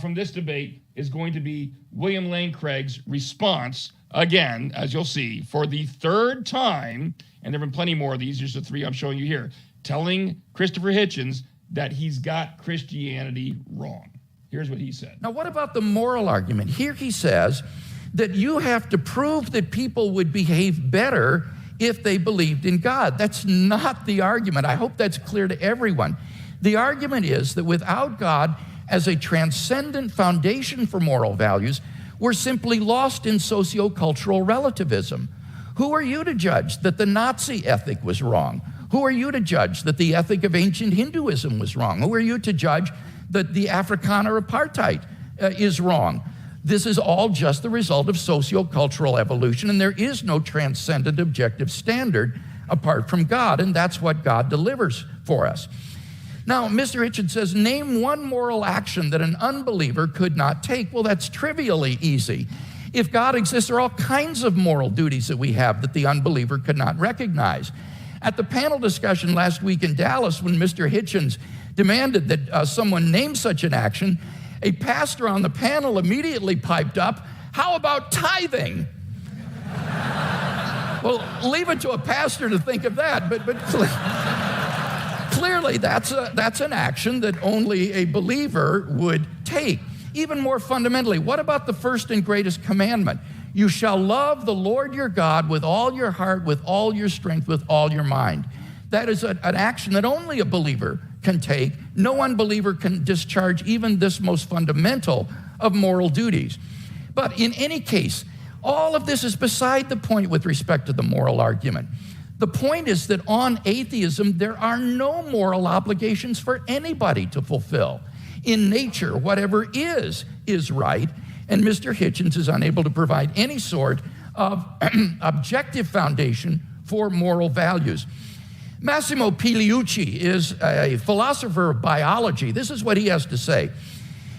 from this debate is going to be William Lane Craig's response, again, as you'll see, for the third time, and there have been plenty more of these, just the three I'm showing you here, telling Christopher Hitchens that he's got Christianity wrong. Here's what he said. Now, what about the moral argument? Here he says that you have to prove that people would behave better if they believed in God. That's not the argument. I hope that's clear to everyone. The argument is that without God as a transcendent foundation for moral values, we're simply lost in sociocultural relativism. Who are you to judge that the Nazi ethic was wrong? Who are you to judge that the ethic of ancient Hinduism was wrong? Who are you to judge that the Afrikaner apartheid is wrong? This is all just the result of sociocultural evolution, and there is no transcendent objective standard apart from God, and that's what God delivers for us. Now, Mr. Hitchens says, name one moral action that an unbeliever could not take. Well, that's trivially easy. If God exists, there are all kinds of moral duties that we have that the unbeliever could not recognize. At the panel discussion last week in Dallas, when Mr. Hitchens demanded that someone name such an action, a pastor on the panel immediately piped up, how about tithing? Well, leave it to a pastor to think of that, but clearly that's an action that only a believer would take. Even more fundamentally, what about the first and greatest commandment? You shall love the Lord your God with all your heart, with all your strength, with all your mind. That is an action that only a believer can take. No unbeliever can discharge even this most fundamental of moral duties. But in any case, all of this is beside the point with respect to the moral argument. The point is that on atheism, there are no moral obligations for anybody to fulfill. In nature, whatever is right, and Mr. Hitchens is unable to provide any sort of objective foundation for moral values. Massimo Pigliucci is a philosopher of biology. This is what he has to say.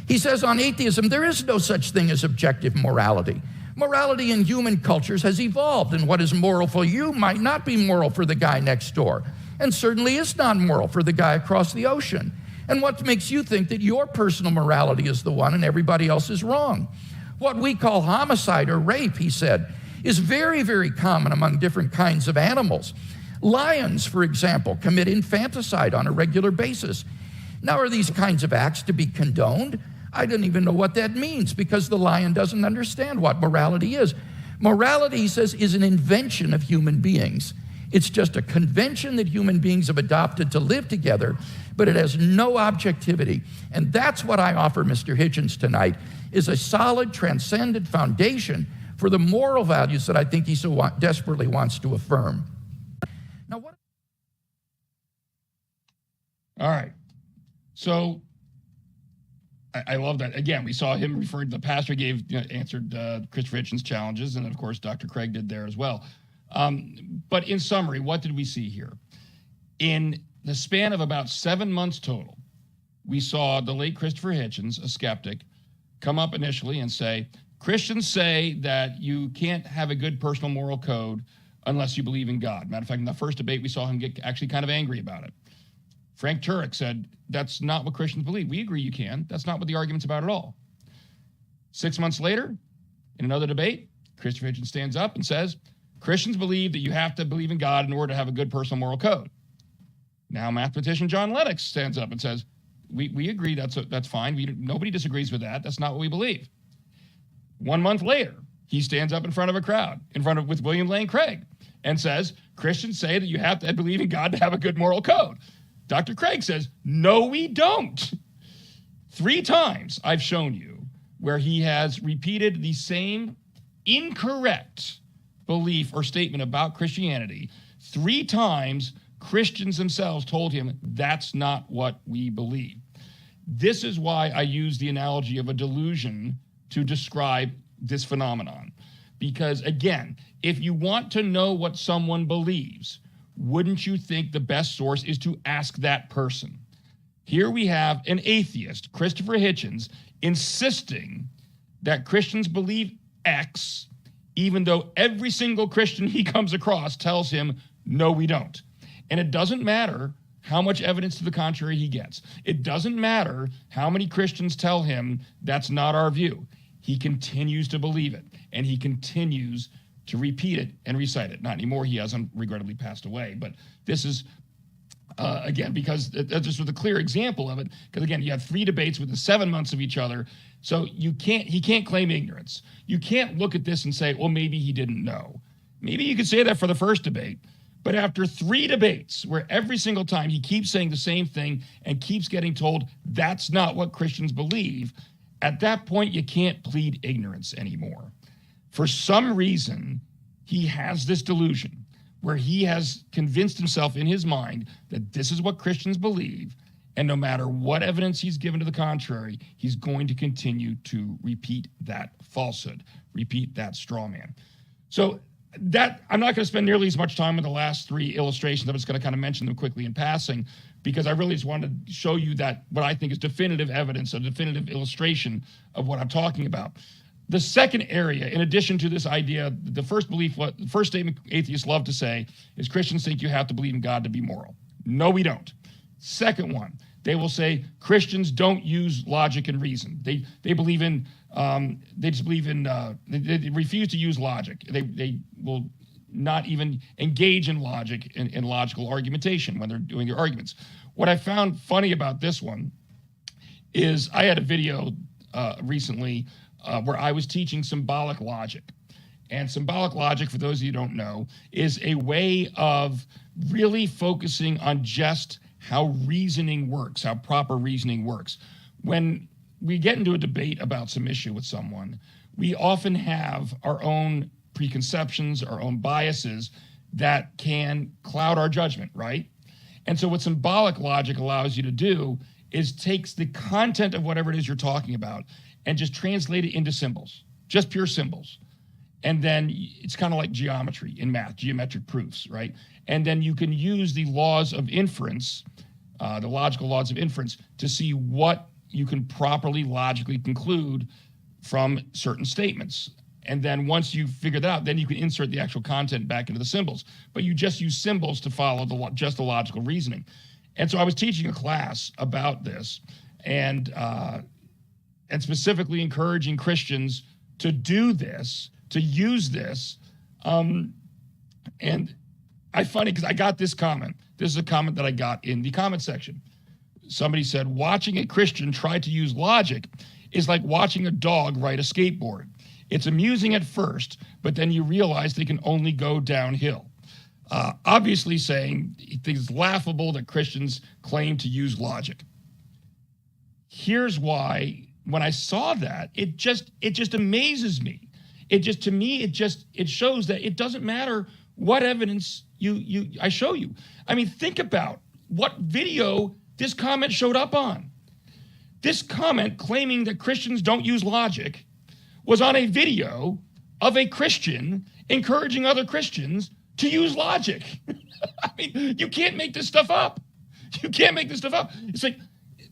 He says, on atheism, there is no such thing as objective morality. Morality in human cultures has evolved, and what is moral for you might not be moral for the guy next door, and certainly is not moral for the guy across the ocean. And what makes you think that your personal morality is the one and everybody else is wrong? What we call homicide or rape, he said, is very, very common among different kinds of animals. Lions, for example, commit infanticide on a regular basis. Now, are these kinds of acts to be condoned? I don't even know what that means because the lion doesn't understand what morality is. Morality, he says, is an invention of human beings. It's just a convention that human beings have adopted to live together, but it has no objectivity. And that's what I offer Mr. Hitchens tonight, is a solid, transcendent foundation for the moral values that I think he so desperately wants to affirm. Now, what? All right. So I love that. Again, we saw him referring to the pastor answered Christopher Hitchens' challenges, and of course, Dr. Craig did there as well. But in summary, what did we see here? In the span of about 7 months total, we saw the late Christopher Hitchens, a skeptic, come up initially and say, Christians say that you can't have a good personal moral code unless you believe in God. Matter of fact, in the first debate, we saw him get actually kind of angry about it. Frank Turek said, that's not what Christians believe. We agree you can. That's not what the argument's about at all. 6 months later, in another debate, Christopher Hitchens stands up and says, Christians believe that you have to believe in God in order to have a good personal moral code. Now, mathematician John Lennox stands up and says, we agree that's fine. Nobody disagrees with that. That's not what we believe. 1 month later, he stands up in front of a crowd, with William Lane Craig, and says, Christians say that you have to believe in God to have a good moral code. Dr. Craig says, no, we don't. 3 times I've shown you where he has repeated the same incorrect belief or statement about Christianity 3 times, Christians themselves told him that's not what we believe. This is why I use the analogy of a delusion to describe this phenomenon. Because again, if you want to know what someone believes, wouldn't you think the best source is to ask that person? Here we have an atheist, Christopher Hitchens, insisting that Christians believe X, even though every single Christian he comes across tells him, no, we don't. And it doesn't matter how much evidence to the contrary he gets. It doesn't matter how many Christians tell him that's not our view. He continues to believe it, and he continues to repeat it and recite it. Not anymore, he hasn't regrettably passed away, but this is, again, because that's just a clear example of it, because again, you have 3 debates within 7 months of each other, so he can't claim ignorance. You can't look at this and say, well, maybe he didn't know. Maybe you could say that for the first debate, but after 3 debates, where every single time he keeps saying the same thing and keeps getting told that's not what Christians believe, at that point, you can't plead ignorance anymore. For some reason, he has this delusion where he has convinced himself in his mind that this is what Christians believe, and no matter what evidence he's given to the contrary, he's going to continue to repeat that falsehood, repeat that straw man. So that, I'm not going to spend nearly as much time with the last 3 illustrations. I'm just going to kind of mention them quickly in passing, because I really just wanted to show you that what I think is definitive evidence, a definitive illustration of what I'm talking about. The second area, in addition to this idea, the first statement atheists love to say is Christians think you have to believe in God to be moral. No, we don't. Second one, they will say Christians don't use logic and reason. They believe in, they refuse to use logic. They will not even engage in logic and logical argumentation when they're doing their arguments. What I found funny about this one is I had a video recently where I was teaching symbolic logic. And symbolic logic, for those of you who don't know, is a way of really focusing on just how reasoning works, how proper reasoning works. When we get into a debate about some issue with someone, we often have our own preconceptions, our own biases that can cloud our judgment, right? And so what symbolic logic allows you to do is takes the content of whatever it is you're talking about and just translate it into symbols, just pure symbols. And then it's kind of like geometry in math, geometric proofs, right? And then you can use the laws of inference, the logical laws of inference, to see what you can properly logically conclude from certain statements. And then once you figure that out, then you can insert the actual content back into the symbols. But you just use symbols to follow just the logical reasoning. And so I was teaching a class about this, and specifically encouraging Christians to do this, to use this. And I find it because I got this comment. This is a comment that I got in the comment section. Somebody said, watching a Christian try to use logic is like watching a dog ride a skateboard. It's amusing at first, but then you realize they can only go downhill. Obviously saying it's laughable that Christians claim to use logic. Here's why, when I saw that, it just amazes me. It shows that it doesn't matter what evidence I show you. I mean, think about what video this comment showed up on. This comment claiming that Christians don't use logic was on a video of a Christian encouraging other Christians to use logic. I mean, you can't make this stuff up. You can't make this stuff up. It's like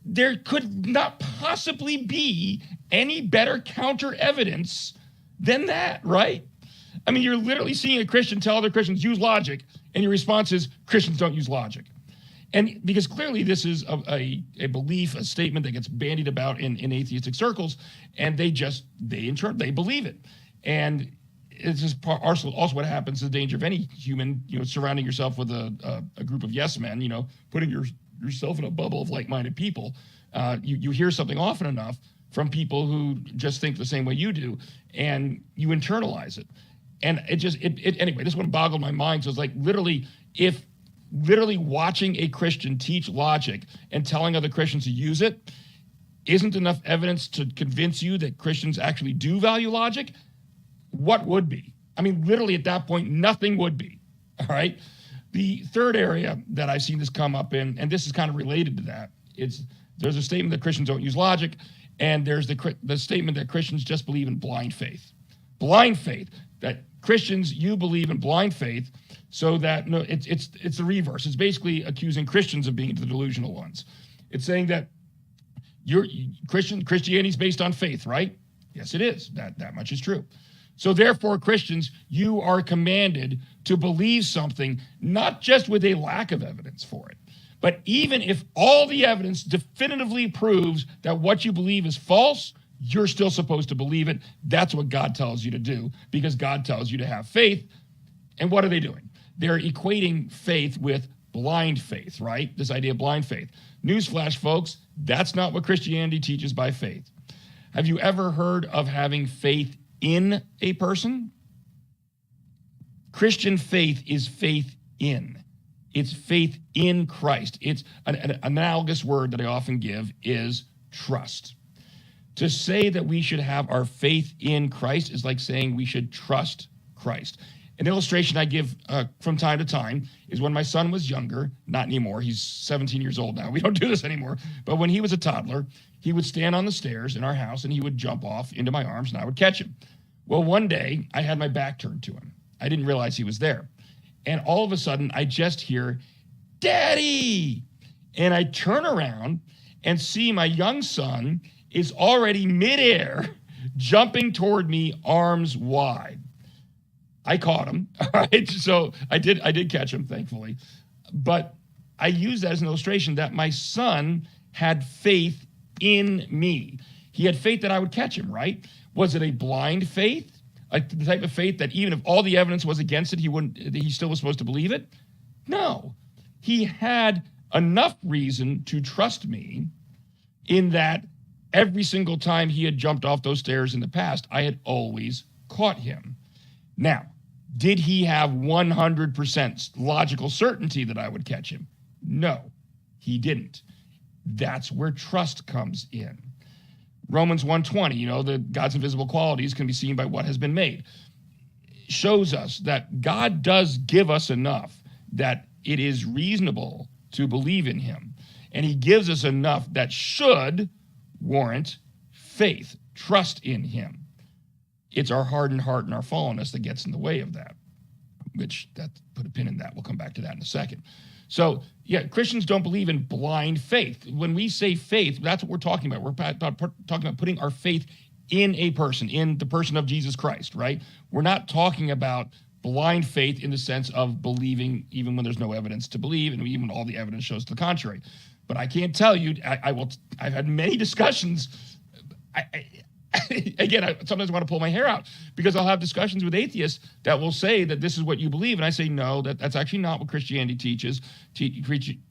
there could not possibly be any better counter evidence than that, right? I mean, you're literally seeing a Christian tell other Christians use logic, and your response is Christians don't use logic. And because clearly this is a belief, a statement that gets bandied about in atheistic circles, and they believe it. And it's just also what happens, the danger of any human, surrounding yourself with a group of yes men, putting yourself in a bubble of like-minded people. You hear something often enough from people who just think the same way you do, and you internalize it. And anyway, this one boggled my mind. So it's like literally watching a Christian teach logic and telling other Christians to use it isn't enough evidence to convince you that Christians actually do value logic. What would be? I mean, literally at that point, nothing would be, all right? The third area that I've seen this come up in, and this is kind of related to that, there's a statement that Christians don't use logic, and there's the statement that Christians just believe in blind faith. Blind faith, that Christians, you believe in blind faith, so that, no, it's the reverse. It's basically accusing Christians of being the delusional ones. It's saying that Christianity is based on faith, right? Yes, it is. That much is true. So therefore, Christians, you are commanded to believe something, not just with a lack of evidence for it, but even if all the evidence definitively proves that what you believe is false, you're still supposed to believe it. That's what God tells you to do, because God tells you to have faith. And what are they doing? They're equating faith with blind faith, right? This idea of blind faith. Newsflash, folks, that's not what Christianity teaches by faith. Have you ever heard of having faith in a person? Christian faith is faith in. It's faith in Christ. It's an analogous word that I often give is trust. To say that we should have our faith in Christ is like saying we should trust Christ. An illustration I give from time to time is when my son was younger, not anymore, he's 17 years old now, we don't do this anymore, but when he was a toddler, he would stand on the stairs in our house and he would jump off into my arms and I would catch him. Well, one day I had my back turned to him. I didn't realize he was there. And all of a sudden I just hear, "Daddy!" And I turn around and see my young son is already midair, jumping toward me, arms wide. I caught him. All right. So I did catch him, thankfully. But I use that as an illustration that my son had faith in me. He had faith that I would catch him, right? Was it a blind faith? Like the type of faith that even if all the evidence was against it, he still was supposed to believe it? No. He had enough reason to trust me in that every single time he had jumped off those stairs in the past, I had always caught him. Now, did he have 100% logical certainty that I would catch him? No, he didn't. That's where trust comes in. Romans 1:20, the God's invisible qualities can be seen by what has been made, shows us that God does give us enough that it is reasonable to believe in him. And he gives us enough that should warrant faith, trust in him. It's our hardened heart and our fallenness that gets in the way of that, put a pin in that. We'll come back to that in a second. So, yeah, Christians don't believe in blind faith. When we say faith, that's what we're talking about. We're talking about putting our faith in a person, in the person of Jesus Christ, right? We're not talking about blind faith in the sense of believing even when there's no evidence to believe and even all the evidence shows to the contrary. But I can't tell you, I've had many discussions. Again, sometimes I want to pull my hair out because I'll have discussions with atheists that will say that this is what you believe. And I say, no, that's actually not what Christianity teaches.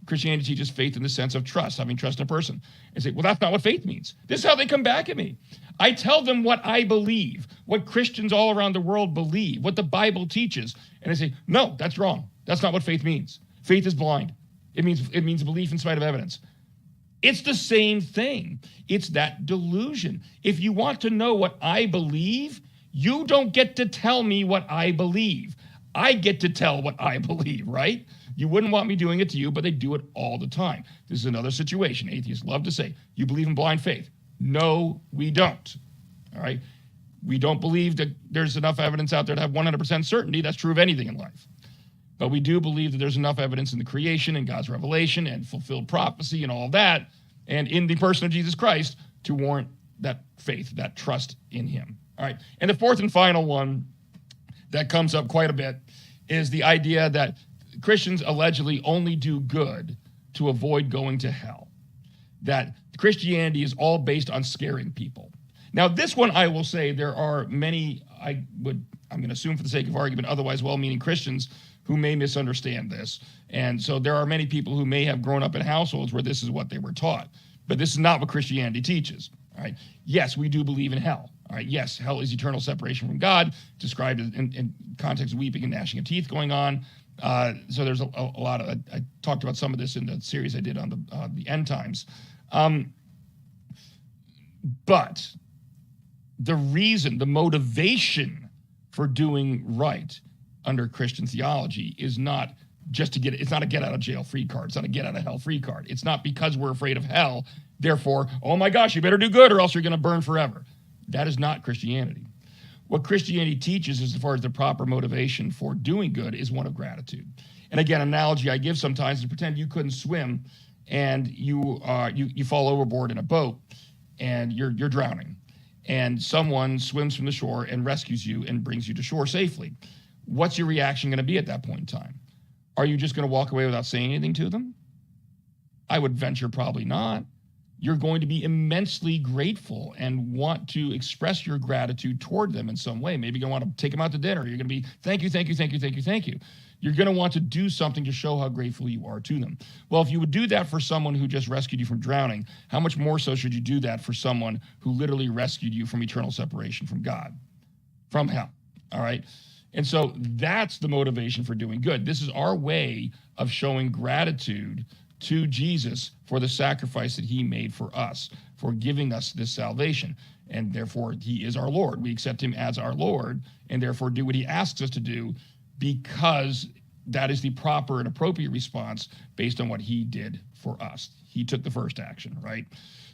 Christianity teaches faith in the sense of trust, having trust in a person. And say, well, that's not what faith means. This is how they come back at me. I tell them what I believe, what Christians all around the world believe, what the Bible teaches. And I say, no, that's wrong. That's not what faith means. Faith is blind. It means belief in spite of evidence. It's the same thing. It's that delusion. If you want to know what I believe, you don't get to tell me what I believe. I get to tell what I believe, right? You wouldn't want me doing it to you, but they do it all the time. This is another situation. Atheists love to say, you believe in blind faith. No, we don't. All right? We don't believe that there's enough evidence out there to have 100% certainty. That's true of anything in life. But we do believe that there's enough evidence in the creation and God's revelation and fulfilled prophecy and all that, and in the person of Jesus Christ to warrant that faith, that trust in him. All right. And the fourth and final one that comes up quite a bit is the idea that Christians allegedly only do good to avoid going to hell. That Christianity is all based on scaring people. Now, this one I will say there are many, I'm going to assume for the sake of argument, otherwise well-meaning Christians who may misunderstand this. And so there are many people who may have grown up in households where this is what they were taught. But this is not what Christianity teaches. All right. Yes, we do believe in hell. All right. Yes, hell is eternal separation from God, described in context of weeping and gnashing of teeth going on. So there's a lot of, I talked about some of this in the series I did on the end times. But the reason, the motivation for doing right under Christian theology is not just to get it. It's not a get out of jail free card. It's not a get out of hell free card. It's not because we're afraid of hell. Therefore, oh my gosh, you better do good or else you're going to burn forever. That is not Christianity. What Christianity teaches as far as the proper motivation for doing good is one of gratitude. And again, analogy I give sometimes is pretend you couldn't swim and you fall overboard in a boat and you're drowning. And someone swims from the shore and rescues you and brings you to shore safely. What's your reaction going to be at that point in time? Are you just going to walk away without saying anything to them? I would venture probably not. You're going to be immensely grateful and want to express your gratitude toward them in some way. Maybe you're going to want to take them out to dinner. You're going to be, thank you, thank you, thank you, thank you, thank you. You're going to want to do something to show how grateful you are to them. Well, if you would do that for someone who just rescued you from drowning, how much more so should you do that for someone who literally rescued you from eternal separation from God, from hell, all right? And so that's the motivation for doing good. This is our way of showing gratitude to Jesus for the sacrifice that he made for us, for giving us this salvation. And therefore, he is our Lord. We accept him as our Lord and therefore do what he asks us to do, because that is the proper and appropriate response based on what he did for us. He took the first action, right?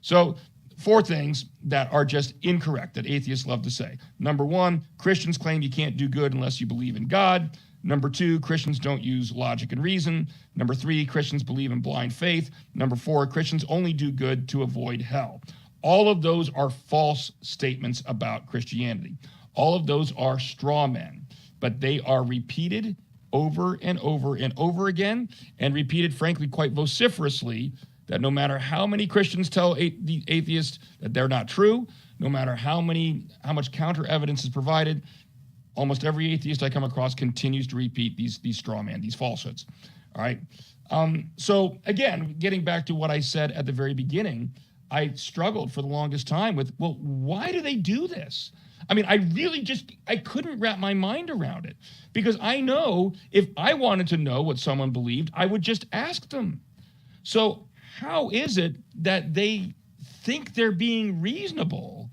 So 4 things that are just incorrect that atheists love to say. Number 1, Christians claim you can't do good unless you believe in God. Number 2, Christians don't use logic and reason. Number 3, Christians believe in blind faith. Number 4, Christians only do good to avoid hell. All of those are false statements about Christianity. All of those are straw men, but they are repeated over and over and over again, and repeated, frankly, quite vociferously, that no matter how many Christians tell the atheists that they're not true, no matter how much counter evidence is provided, almost every atheist I come across continues to repeat these straw man, these falsehoods. All right. So again, getting back to what I said at the very beginning, I struggled for the longest time with, well, why do they do this? I mean, I couldn't wrap my mind around it, because I know if I wanted to know what someone believed, I would just ask them. So how is it that they think they're being reasonable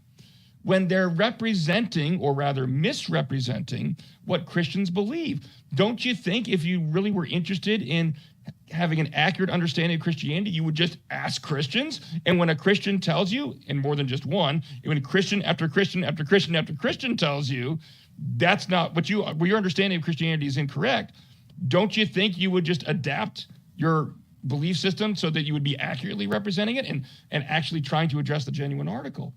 when they're representing, or rather misrepresenting, what Christians believe? Don't you think if you really were interested in having an accurate understanding of Christianity, you would just ask Christians? And when a Christian tells you, and more than just one, when Christian after Christian after Christian after Christian tells you that's not what your understanding of Christianity is incorrect, don't you think you would just adapt your belief system so that you would be accurately representing it and actually trying to address the genuine article?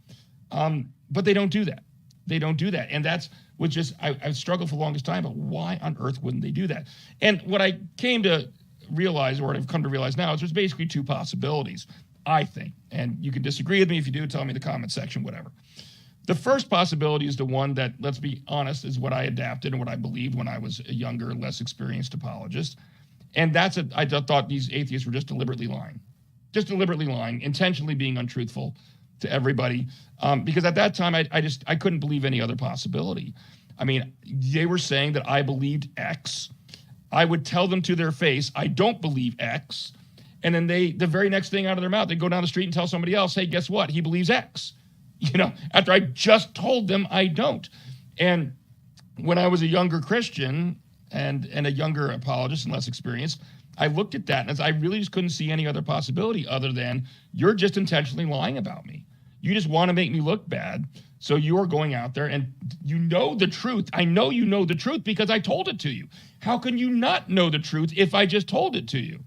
But they don't do that. They don't do that. And that's what just, I've struggled for the longest time, but why on earth wouldn't they do that? And what I came to realize, or I've come to realize now, is there's basically 2 possibilities, I think. And you can disagree with me. If you do, tell me in the comment section, whatever. The first possibility is the one that, let's be honest, is what I adapted and what I believed when I was a younger, less experienced apologist. And that's I thought these atheists were just deliberately lying, intentionally being untruthful to everybody. Because at that time, I couldn't believe any other possibility. I mean, they were saying that I believed X. I would tell them to their face, I don't believe X. And then the very next thing out of their mouth, they go down the street and tell somebody else, hey, guess what? He believes X. After I just told them I don't. And when I was a younger Christian and a younger apologist and less experienced, I looked at that and I really just couldn't see any other possibility other than you're just intentionally lying about me. You just want to make me look bad. So you're going out there and you know the truth. I know you know the truth because I told it to you. How can you not know the truth if I just told it to you?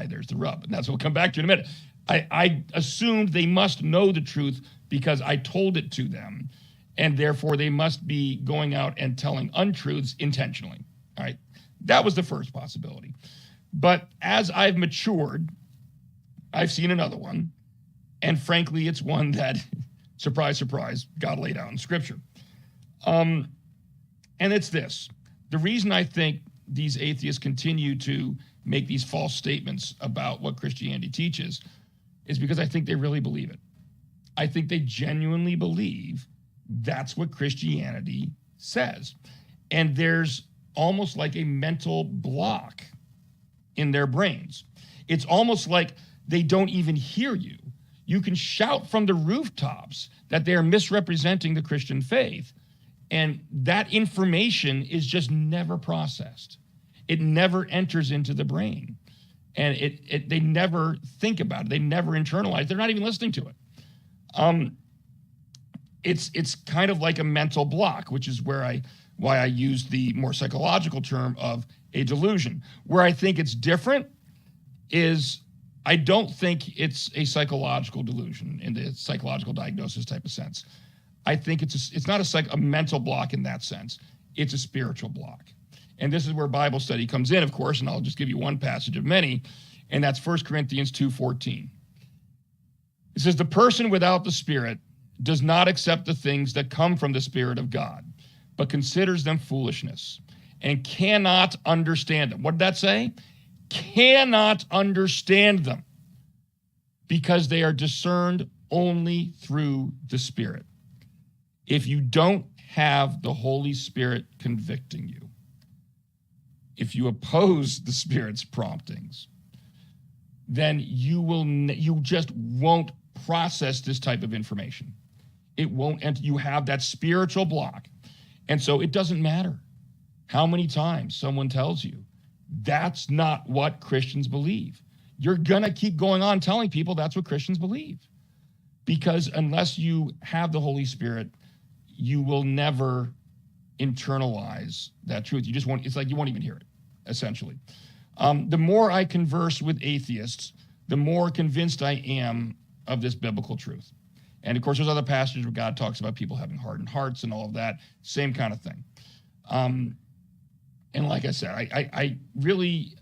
There's the rub. And that's what we'll come back to in a minute. I assumed they must know the truth because I told it to them. And therefore they must be going out and telling untruths intentionally. All right. That was the first possibility. But as I've matured, I've seen another one. And frankly, it's one that, surprise, surprise, God laid out in Scripture. And it's this. The reason I think these atheists continue to make these false statements about what Christianity teaches is because I think they really believe it. I think they genuinely believe that's what Christianity says. And there's almost like a mental block in their brains. It's almost like they don't even hear you. You can shout from the rooftops that they're misrepresenting the Christian faith, and that information is just never processed. It never enters into the brain. And they never think about it. They never internalize it. They're not even listening to it. It's kind of like a mental block, which is why I use the more psychological term of a delusion. Where I think it's different is I don't think it's a psychological delusion in the psychological diagnosis type of sense. I think it's not a mental block in that sense. It's a spiritual block. And this is where Bible study comes in, of course, and I'll just give you one passage of many, and that's 1 Corinthians 2:14. It says, the person without the Spirit does not accept the things that come from the Spirit of God, but considers them foolishness and cannot understand them. What did that say? Cannot understand them because they are discerned only through the Spirit. If you don't have the Holy Spirit convicting you, if you oppose the Spirit's promptings, then you just won't process this type of information. It won't, and you have that spiritual block. And so it doesn't matter how many times someone tells you that's not what Christians believe. You're gonna keep going on telling people that's what Christians believe. Because unless you have the Holy Spirit, you will never internalize that truth. It's like you won't even hear it, essentially. The more I converse with atheists, the more convinced I am of this biblical truth. And of course, there's other passages where God talks about people having hardened hearts and all of that, same kind of thing. And like I said, I really,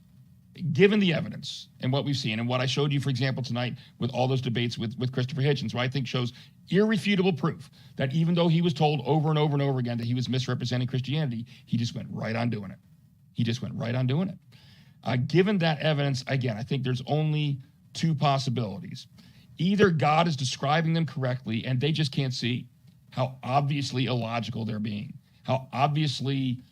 given the evidence and what we've seen and what I showed you, for example, tonight with all those debates with Christopher Hitchens, who I think shows irrefutable proof that even though he was told over and over and over again that he was misrepresenting Christianity, he just went right on doing it. He just went right on doing it. Given that evidence, again, I think there's only two possibilities. Either God is describing them correctly and they just can't see how obviously illogical they're being, how obviously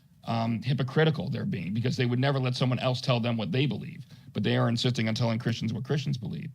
hypocritical they're being, because they would never let someone else tell them what they believe, but they are insisting on telling Christians what Christians believe.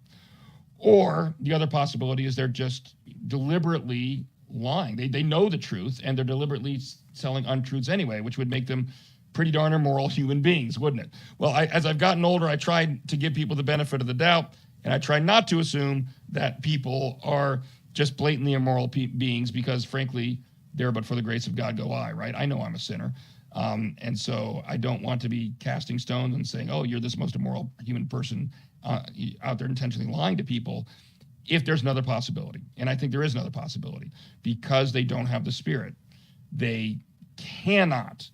Or the other possibility is they're just deliberately lying. They know the truth and they're deliberately telling untruths anyway, which would make them pretty darn immoral human beings, wouldn't it? Well, as I've gotten older, I tried to give people the benefit of the doubt, and I try not to assume that people are just blatantly immoral beings because, frankly, there but for the grace of God go I, right? I know I'm a sinner. And so I don't want to be casting stones and saying, oh, you're this most immoral human person out there intentionally lying to people, if there's another possibility. And I think there is another possibility. Because they don't have the Spirit, they cannot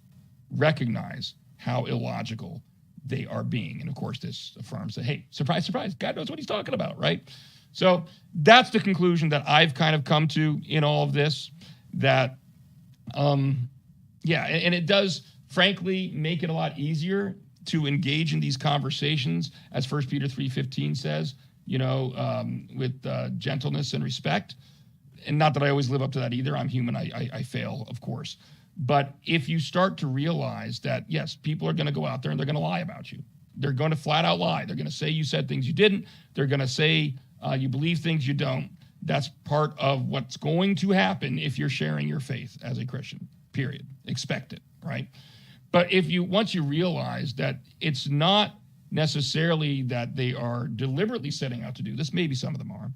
recognize how illogical they are being. And of course, this affirms that, hey, surprise, surprise, God knows what he's talking about, right? So that's the conclusion that I've kind of come to in all of this, that, and it does, frankly, make it a lot easier to engage in these conversations, as 1 Peter 3:15 says, with gentleness and respect. And not that I always live up to that either. I'm human. I fail, of course. But if you start to realize that, yes, people are going to go out there and they're going to lie about you. They're going to flat out lie. They're going to say you said things you didn't. They're going to say you believe things you don't. That's part of what's going to happen if you're sharing your faith as a Christian, period. Expect it, right? But once you realize that it's not necessarily that they are deliberately setting out to do this, maybe some of them are,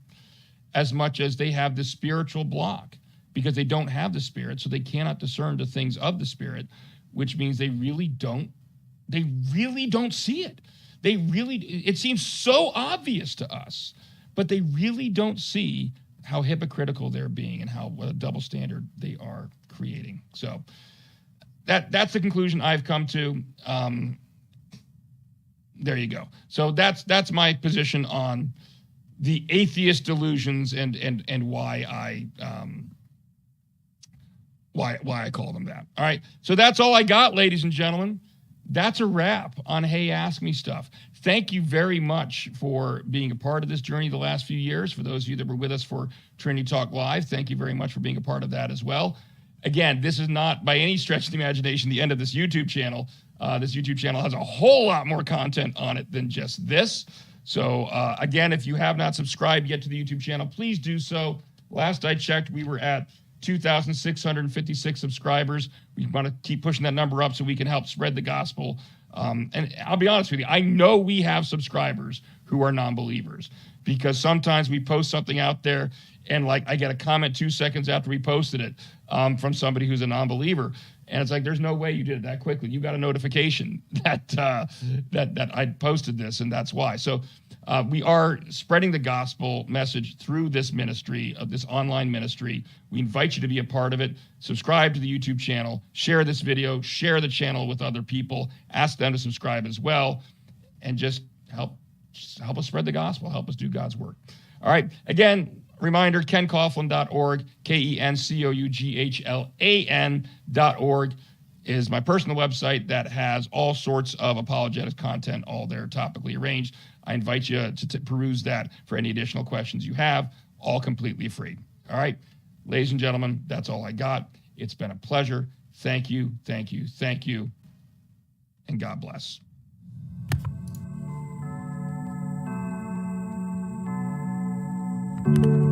as much as they have this spiritual block, because they don't have the Spirit, so they cannot discern the things of the Spirit, which means they really don't see it. It seems so obvious to us, but they really don't see how hypocritical they're being and what a double standard they are creating. So that's the conclusion I've come to. There you go. So that's my position on the atheist delusions and why I call them that. All right. So that's all I got, ladies and gentlemen. That's a wrap on Hey Ask Me Stuff. Thank you very much for being a part of this journey the last few years. For those of you that were with us for Trinity Talk Live, thank you very much for being a part of that as well. Again, this is not by any stretch of the imagination the end of this YouTube channel. This YouTube channel has a whole lot more content on it than just this. So again, if you have not subscribed yet to the YouTube channel, please do so. Last I checked, we were at 2,656 subscribers. We want to keep pushing that number up so we can help spread the gospel And I'll be honest with you, I know we have subscribers who are non-believers, because sometimes we post something out there and like I get a comment 2 seconds after we posted it from somebody who's a non-believer. And it's like, there's no way you did it that quickly. You got a notification that that I posted this, and that's why. So we are spreading the gospel message through this ministry, of this online ministry. We invite you to be a part of it. Subscribe to the YouTube channel, share this video, share the channel with other people, ask them to subscribe as well, and just help us spread the gospel, help us do God's work. All right, again, reminder, kencoughlin.org, KenCoughlin.org is my personal website that has all sorts of apologetic content, all there topically arranged. I invite you to peruse that for any additional questions you have, all completely free. All right, ladies and gentlemen, that's all I got. It's been a pleasure. Thank you, thank you, thank you, and God bless. Thank you.